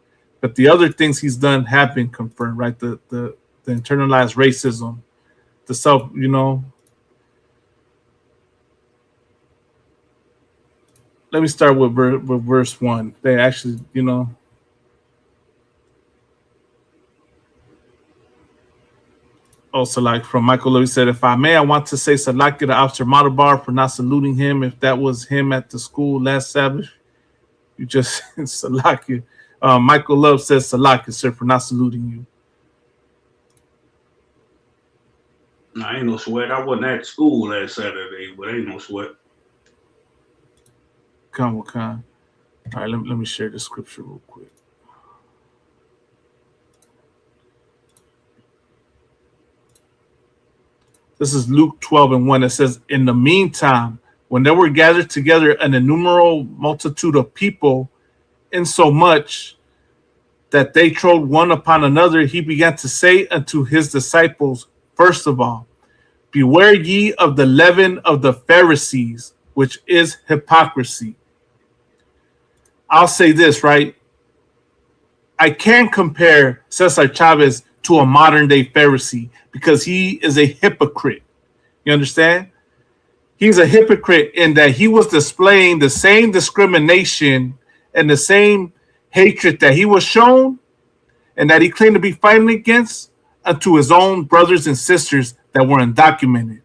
But the other things he's done have been confirmed, right? The internalized racism, the self, you know. Let me start with verse 1. They actually, you know. Also, like from Michael Lewis said, if I may, I want to say Salaki to Officer Matabar for not saluting him. If that was him at the school last Sabbath, you just Salaki. Michael Love says Salaki, sir, for not saluting you. Nah, ain't no sweat. I wasn't at school last Saturday, but ain't no sweat. Come on. All right, let me share the scripture real quick. This is Luke 12 and 1. It says, in the meantime, when there were gathered together an innumerable multitude of people, insomuch that they trode one upon another, he began to say unto his disciples, first of all, beware ye of the leaven of the Pharisees, which is hypocrisy. I'll say this, right? I can't compare César Chávez to a modern day Pharisee because he is a hypocrite. You understand? He's a hypocrite in that he was displaying the same discrimination and the same hatred that he was shown and that he claimed to be fighting against unto his own brothers and sisters that were undocumented.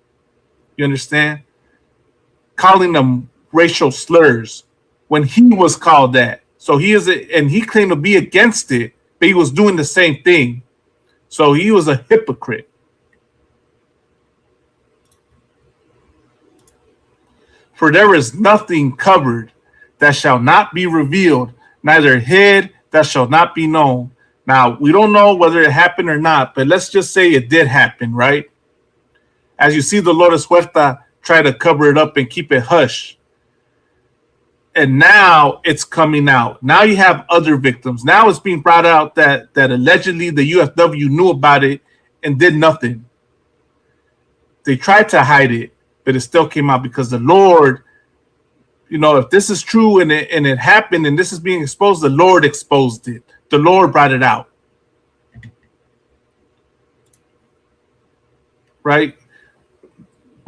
You understand? Calling them racial slurs when he was called that. So and he claimed to be against it, but he was doing the same thing. So he was a hypocrite. For there is nothing covered that shall not be revealed, neither hid that shall not be known. Now, we don't know whether it happened or not, but let's just say it did happen, right? As you see, Dolores Huerta try to cover it up and keep it hush. And now it's coming out. Now you have other victims. Now it's being brought out that allegedly the UFW knew about it and did nothing. They tried to hide it, but it still came out because the Lord, you know, if this is true and it happened and this is being exposed, the Lord exposed it. The Lord brought it out. Right?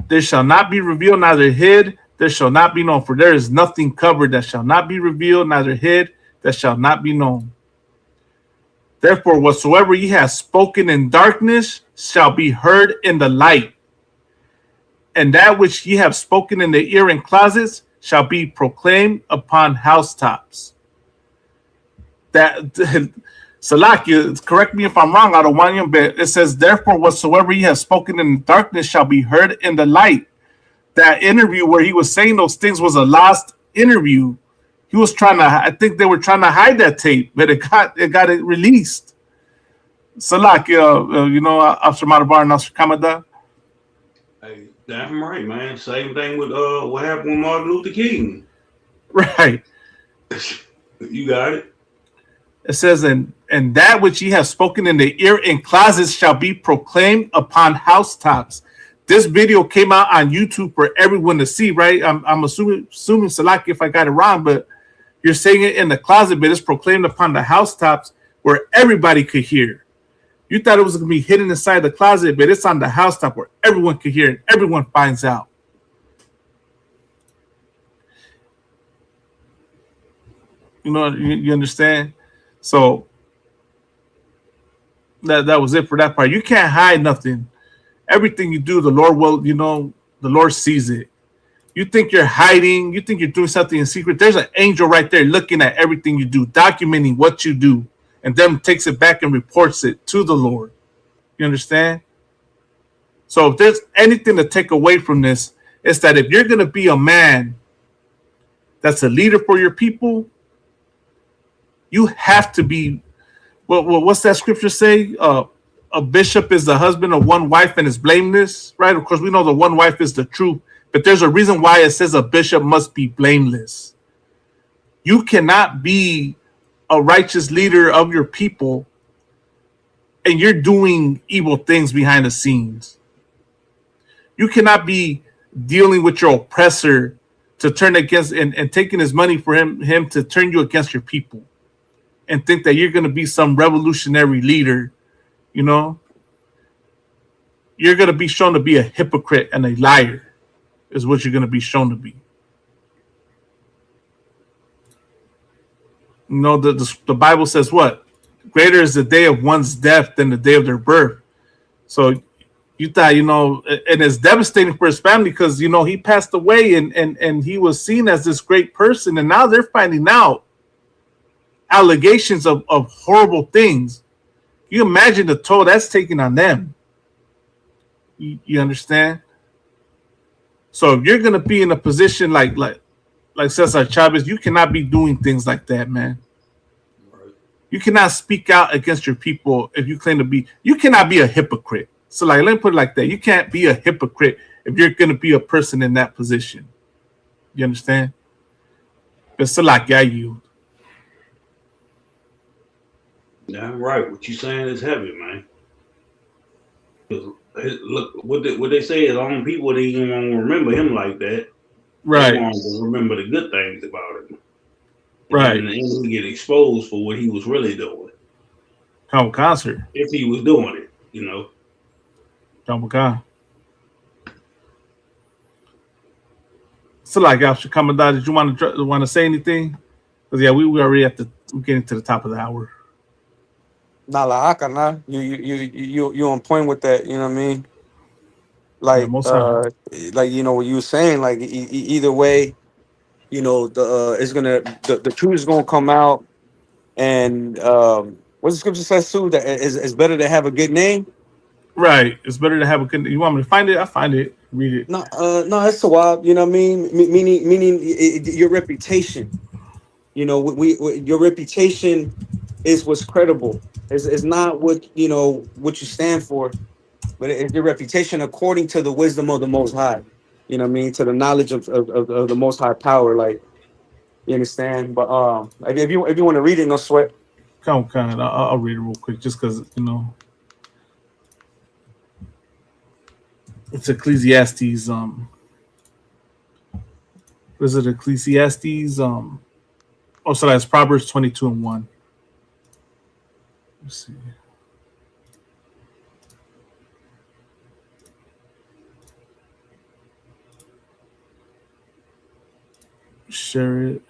There shall not be revealed, neither hid, there shall not be known. For there is nothing covered that shall not be revealed, neither hid that shall not be known. Therefore, whatsoever ye have spoken in darkness shall be heard in the light. And that which ye have spoken in the ear and closets shall be proclaimed upon housetops. That Salakia, correct me if I'm wrong, I don't want you, but it says, therefore, whatsoever ye have spoken in darkness shall be heard in the light. That interview where he was saying those things was a lost interview. He was trying to, I think they were trying to hide that tape, but it got it released. Salakia, Officer Matabar and Officer Kamada. Hey, damn right, man. Same thing with what happened with Martin Luther King. Right. You got it. It says, and that which ye have spoken in the ear in closets shall be proclaimed upon housetops. This video came out on YouTube for everyone to see, right? I'm assuming Salaki, if I got it wrong, but you're saying it in the closet, but it's proclaimed upon the housetops where everybody could hear. You thought it was going to be hidden inside the closet, but it's on the housetop where everyone could hear and everyone finds out. You understand? So that was it for that part. You can't hide nothing. Everything you do, the Lord will, the Lord sees it. You think you're hiding, you think you're doing something in secret. There's an angel right there looking at everything you do, documenting what you do, and then takes it back and reports it to the Lord. You understand? So if there's anything to take away from this, it's that if you're going to be a man that's a leader for your people, you have to be, what's that scripture say? A bishop is the husband of one wife and is blameless, right? Of course, we know the one wife is the truth, but there's a reason why it says a bishop must be blameless. You cannot be a righteous leader of your people and you're doing evil things behind the scenes. You cannot be dealing with your oppressor to turn against and taking his money for him to turn you against your people and think that you're going to be some revolutionary leader. You're going to be shown to be a hypocrite and a liar is what you're going to be shown to be. The Bible says what? Greater is the day of one's death than the day of their birth. So you thought, and it's devastating for his family because, he passed away and he was seen as this great person. And now they're finding out allegations of horrible things. You imagine the toll that's taking on them. You understand? So if you're gonna be in a position like Cesar Chavez, you cannot be doing things like that, man. Right. You cannot speak out against your people if you claim to be. You cannot be a hypocrite. So let me put it like that. You can't be a hypocrite if you're gonna be a person in that position. You understand? But still, like you. Damn right. What you saying is heavy, man. Look, what they say is on people they even won't remember him like that. Right. They won't remember the good things about him. Right. And then he get exposed for what he was really doing. Come concert. If he was doing it, Come on. So like after coming down, did you want to say anything? Because we already we're getting to the top of the hour. Nah, la carnal. You on point with that. You know what I mean? Like, what you were saying. Like, either way, the truth is gonna come out. And what the scripture says too, that it's better to have a good name. Right. It's better to have a good. You want me to find it? I find it. Read it. No, it's a while. You know what I mean? Meaning your reputation. Your reputation is what's credible. It's not what you stand for, but it's your reputation according to the wisdom of the Most High. You know what I mean? To the knowledge of the Most High power. Like, you understand? But if you want to read it, no sweat. Come on. I'll read it real quick, just because it's Ecclesiastes. What is it? Ecclesiastes. So that's Proverbs 22:1. Let's see. Share it.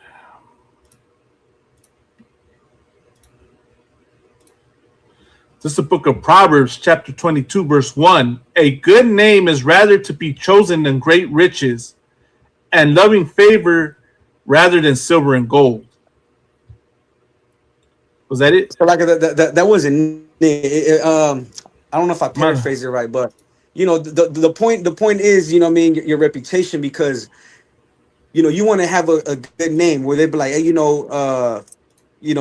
This is the book of Proverbs, chapter 22, verse 1. A good name is rather to be chosen than great riches, and loving favor rather than silver and gold. Was that it? So like that wasn't it. I don't know if I paraphrased it right, but you know, the point is, you know what I mean, your reputation, because you know, you want to have a good name where they be like, hey, you know,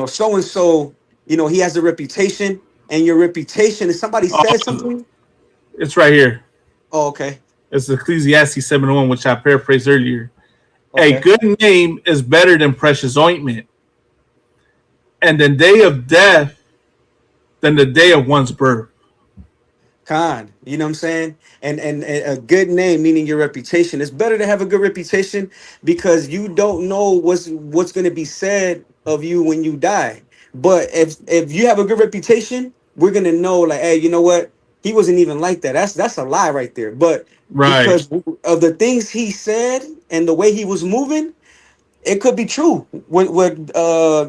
so and so, you know, he has a reputation, and your reputation, if somebody says something, it's right here. Oh, okay. It's Ecclesiastes 7:1, which I paraphrased earlier. Okay. A good name is better than precious ointment, and the day of death than the day of one's birth. Khan, you know what I'm saying? And a good name, meaning your reputation. It's better to have a good reputation because you don't know what's going to be said of you when you die. But if you have a good reputation, we're going to know, like, hey, you know what? He wasn't even like that. That's a lie right there. But because of the things he said and the way he was moving, it could be true what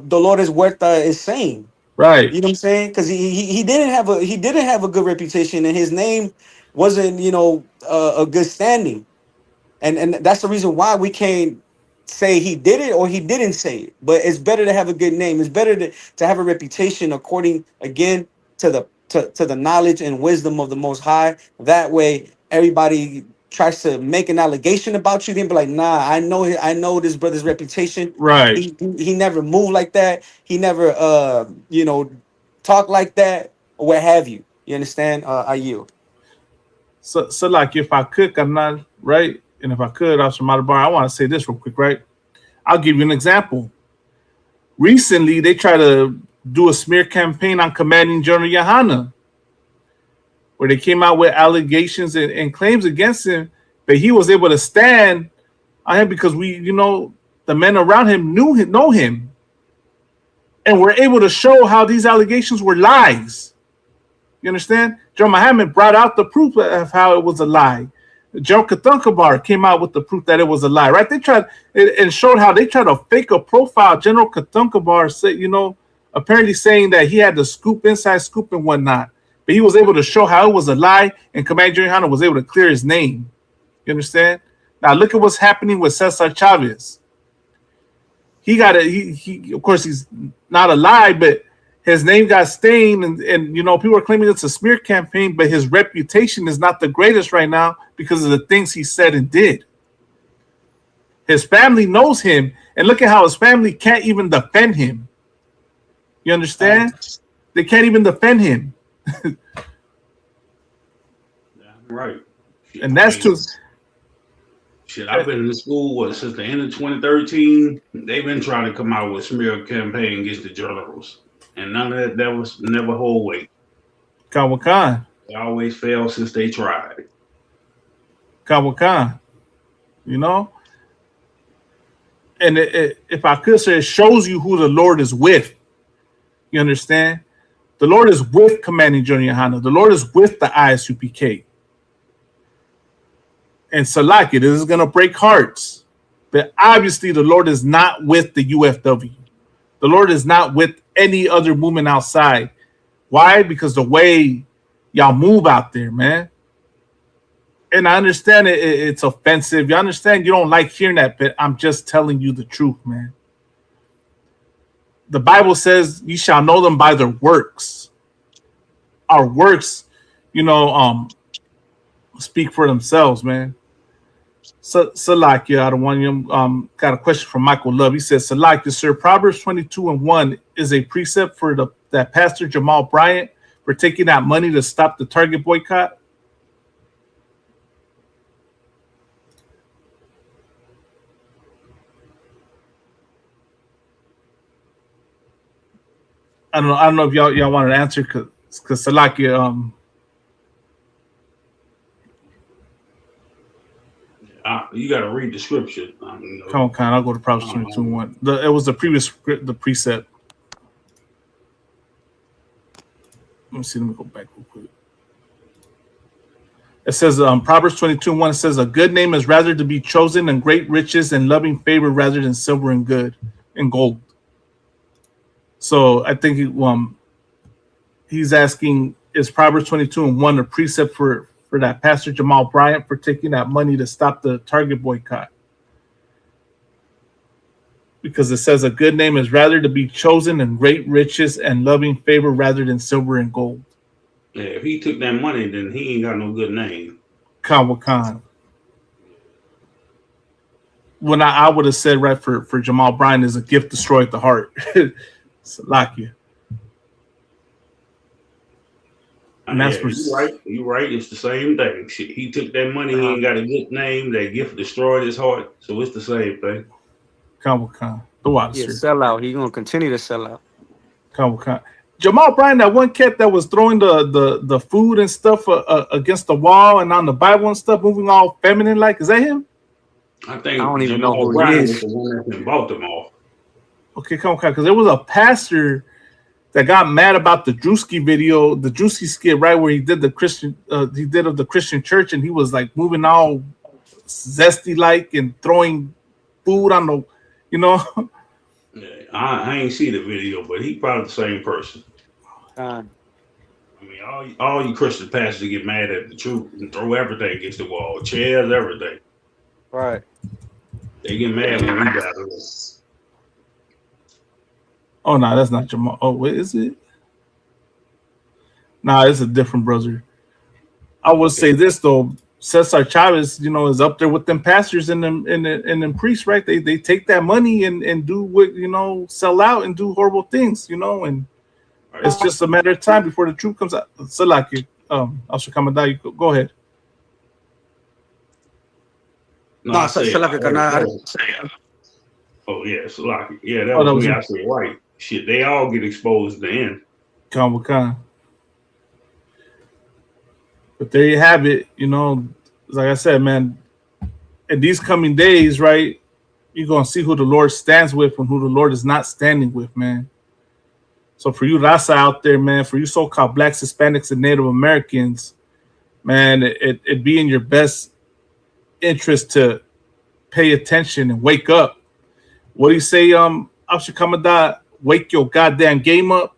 Dolores Huerta is saying. Right. You know what I'm saying? Because he didn't have a good reputation, and his name wasn't, you know, a good standing. And that's the reason why we can't say he did it or he didn't say it. But it's better to have a good name. It's better to have a reputation according, again, to the knowledge and wisdom of the Most High. That way, everybody tries to make an allegation about you, then be like, nah, I know this brother's reputation. Right. He never moved like that. He never you know, talk like that, or what have you. You understand? I yield. So like, if I could, I'm not right. And if I could, Officer Matabar, I want to say this real quick, right? I'll give you an example. Recently, they tried to do a smear campaign on Commanding General Yohana, where they came out with allegations and claims against him, but he was able to stand on him because the men around him know him, and were able to show how these allegations were lies. You understand? General Muhammad brought out the proof of how it was a lie. General Katunkabar came out with the proof that it was a lie, right? They tried and showed how they tried to fake a profile. General Katunkabar said, apparently saying that he had the inside scoop and whatnot, but he was able to show how it was a lie, and Commander Johanna was able to clear his name. You understand? Now look at what's happening with César Chávez. He of course he's not alive, but his name got stained, and people are claiming it's a smear campaign, but his reputation is not the greatest right now because of the things he said and did. His family knows him, and look at how his family can't even defend him. You understand? They can't even defend him. Right. And that's too. Shit, I've been in the school since the end of 2013. They've been trying to come out with a smear campaign against the generals, and none of that was never hold weight. Kawakan. They always failed since they tried. Kawakan. And if I could say, it shows you who the Lord is with. You understand? The Lord is with Commanding General Yohana. The Lord is with the ISUPK. And Salaki, this is going to break hearts. But obviously, the Lord is not with the UFW. The Lord is not with any other movement outside. Why? Because the way y'all move out there, man. And I understand it's offensive. You understand you don't like hearing that, but I'm just telling you the truth, man. The Bible says you shall know them by their works. Our works, speak for themselves, man. Salakia, got a question from Michael Love. He says, Salakia, sir, Proverbs 22:1 is a precept for that Pastor Jamal Bryant for taking that money to stop the Target boycott. I don't know if y'all wanted to answer because Salakia, you got to read the scripture. Come on, I'll go to Proverbs 22:1. It was the precept. Let me go back real quick. It says Proverbs 22:1. It says, a good name is rather to be chosen than great riches, and loving favor rather than silver and gold. So I think he's asking, is Proverbs 22:1 a precept for that Pastor Jamal Bryant for taking that money to stop the Target boycott? because it says a good name is rather to be chosen in great riches and loving favor rather than silver and gold. Yeah, if he took that money, then he ain't got no good name. Khan. When I would have said right for Jamal Bryant is a gift destroyed the heart. Salakia. And that's you're right. It's the same thing. He took that money. He ain't got a good name. That gift destroyed his heart. So it's the same thing. Khan. Yeah, sell out. He gonna continue to sell out. Khan. Jamal Bryant, that one cat that was throwing the food and stuff against the wall and on the Bible and stuff, moving all feminine like, is that him? I think I don't even Jamal know who Bryant he is is. the one that's in Baltimore. Okay, because there was a pastor that got mad about the Drewski video, the Drewski skit, right, where he did the Christian, of the Christian church, and he was like moving all zesty like and throwing food on the, Yeah, I ain't see the video, but he probably the same person. I mean, all you Christian pastors get mad at the truth and throw everything against the wall, chairs, everything. Right. They get mad when we battle. Oh no, that's not Jamal. Oh, wait, is it? Nah, it's a different brother. I would say this though, César Chávez, is up there with them pastors and them priests, right? They take that money and do what, sell out and do horrible things, and it's just a matter of time before the truth comes out. Salaki, Kamada, go ahead. No, I said, oh yeah, Salaki. Yeah, that was me. I said right. Shit, they all get exposed at the end. Khan. But there you have it. Like I said, man, in these coming days, right, you're going to see who the Lord stands with and who the Lord is not standing with, man. So for you Rasa out there, man, for you so-called blacks, Hispanics, and Native Americans, man, it'd be in your best interest to pay attention and wake up. What do you say, Kamada? Wake your goddamn game up.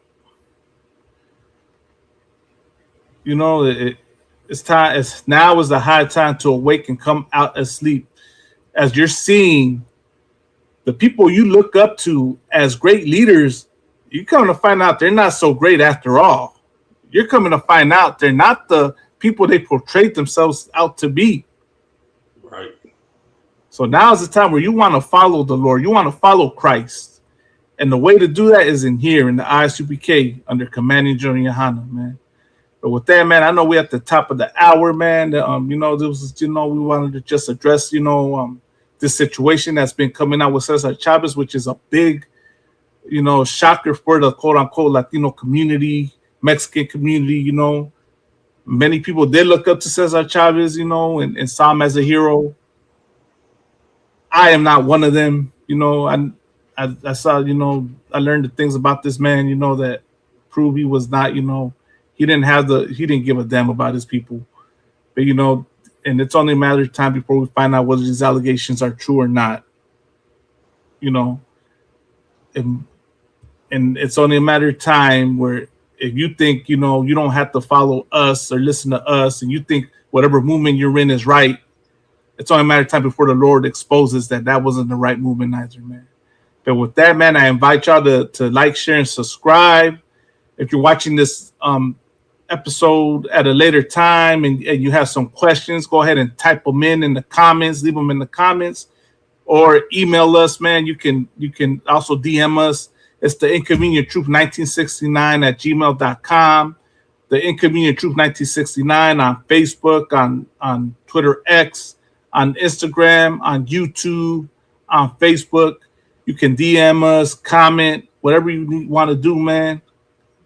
It's time. Now is the high time to awake and come out of sleep. As you're seeing the people you look up to as great leaders, you're coming to find out they're not so great after all. You're coming to find out they're not the people they portrayed themselves out to be. Right. So now is the time where you want to follow the Lord. You want to follow Christ. And the way to do that is in here in the ISUPK under Commanding General Yohana, man. But with that, man, I know we're at the top of the hour, man. This was, we wanted to just address, this situation that's been coming out with César Chávez, which is a big, shocker for the quote unquote Latino community, Mexican community, Many people did look up to César Chávez, and saw him as a hero. I am not one of them, I saw, I learned the things about this man, that prove he was not, he didn't give a damn about his people. But, and it's only a matter of time before we find out whether these allegations are true or not. And it's only a matter of time where if you think, you don't have to follow us or listen to us, and you think whatever movement you're in is right, it's only a matter of time before the Lord exposes that wasn't the right movement either, man. But with that, man, I invite y'all to like, share, and subscribe. If you're watching this episode at a later time and you have some questions, go ahead and type them in the comments, leave them in the comments, or email us, man. You can also DM us. It's the Inconvenient Truth 1969 at gmail.com. The Inconvenient Truth 1969 on Facebook, on Twitter X, on Instagram, on YouTube, on Facebook. You can DM us, comment, whatever you want to do, man.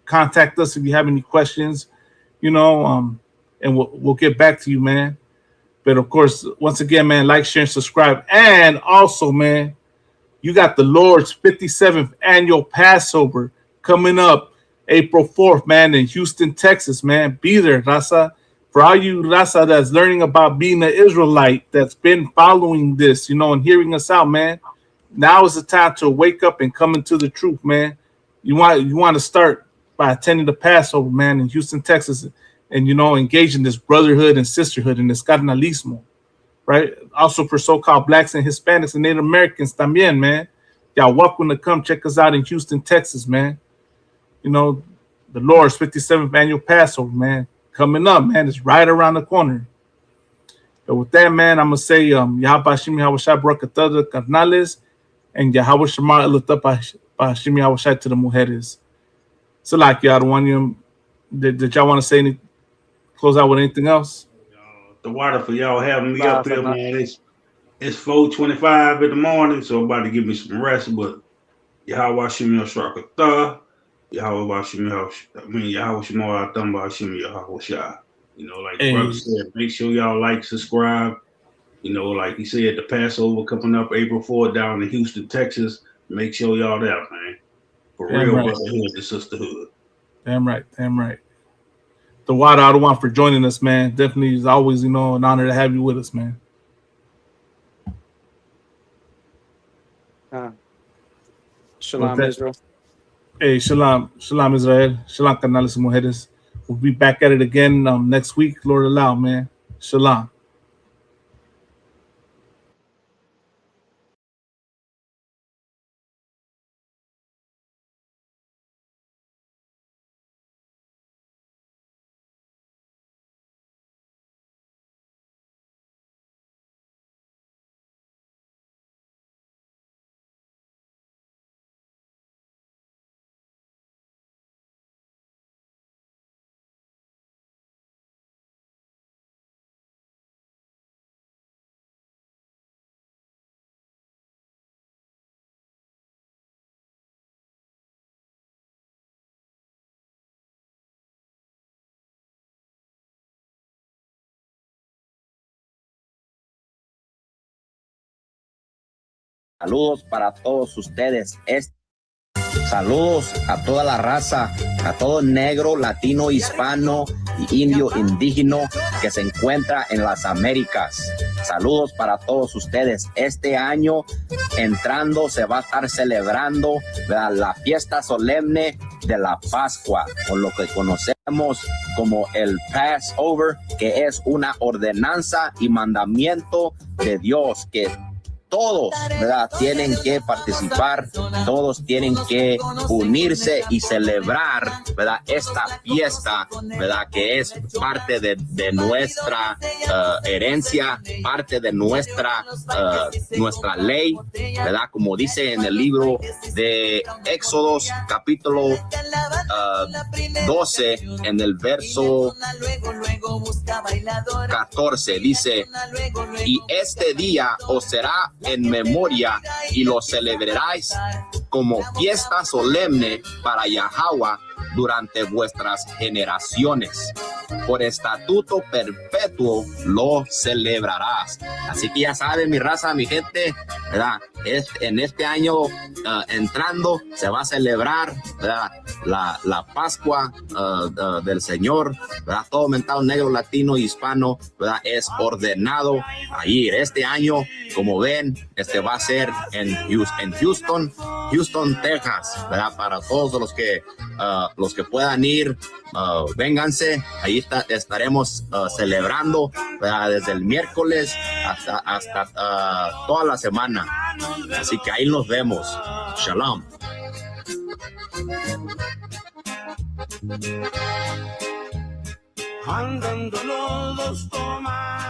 Contact us if you have any questions, and we'll get back to you, man. But of course, once again, man, like, share, and subscribe. And also, man, you got the Lord's 57th annual Passover coming up April 4th, man, in Houston, Texas, man. Be there, Raza. For all you Raza that's learning about being an Israelite, that's been following this, and hearing us out, man. Now is the time to wake up and come into the truth, man. You want to start by attending the Passover, man, in Houston, Texas, and engage in this brotherhood and sisterhood and this carnalismo, right? Also for so-called blacks and Hispanics and Native Americans también, man. Y'all welcome to come check us out in Houston, Texas, man. You know, the Lord's 57th annual Passover, man. Coming up, man. It's right around the corner. But with that, man, I'm going to say, Yahweh Shimi Hawashai Barakatah Carnales, and Yahweh Shema Elutah Shimi Hawashai to the mujeres. So, like, y'all, did y'all want to say any, close out with anything else? The water for y'all having me up here, man. It's 4:25 in the morning, so I'm about to give me some rest, but Yahweh Shimi Hawashai. Yahweh Shema Thamba Shimi Yahweh. You know, like the brother said, make sure y'all like, subscribe. You know, like he said, the Passover coming up April 4th down in Houston, Texas. Make sure y'all there, man. For real brotherhood and sisterhood. Damn right. The Water Adawan for joining us, man. Definitely is always, an honor to have you with us, man. Shalom, Israel. Hey, shalom Israel. Shalom Canales y Mujeres. We'll be back at it again next week, Lord allow, man. Shalom. Saludos para todos ustedes. Saludos a toda la raza, a todo negro, latino, hispano y indio indígena que se encuentra en las Américas. Saludos para todos ustedes. Este año entrando se va a estar celebrando la fiesta solemne de la Pascua, o lo que conocemos como el Passover, que es una ordenanza y mandamiento de Dios que todos, ¿verdad?, tienen que participar, todos tienen que unirse y celebrar, ¿verdad?, esta fiesta, ¿verdad?, que es parte de nuestra herencia, parte de nuestra ley, ¿verdad?, como dice en el libro de Éxodos, capítulo 12, en el verso 14, dice: y este día os será en memoria y lo celebraréis como fiesta solemne para Yahweh durante vuestras generaciones. Por estatuto perpetuo lo celebrarás. Así que ya saben, mi raza, mi gente, ¿verdad? En este año entrando se va a celebrar, ¿verdad?, la Pascua del Señor, ¿verdad? Todo mentado negro, latino, hispano, ¿verdad?, es ordenado a ir. Este año, como ven, va a ser en Houston, Texas, ¿verdad? Para todos los que puedan ir, vénganse. Ahí estaremos celebrando, ¿verdad?, desde el miércoles hasta toda la semana. Así que ahí nos vemos. Shalom. Andando los dos tomando.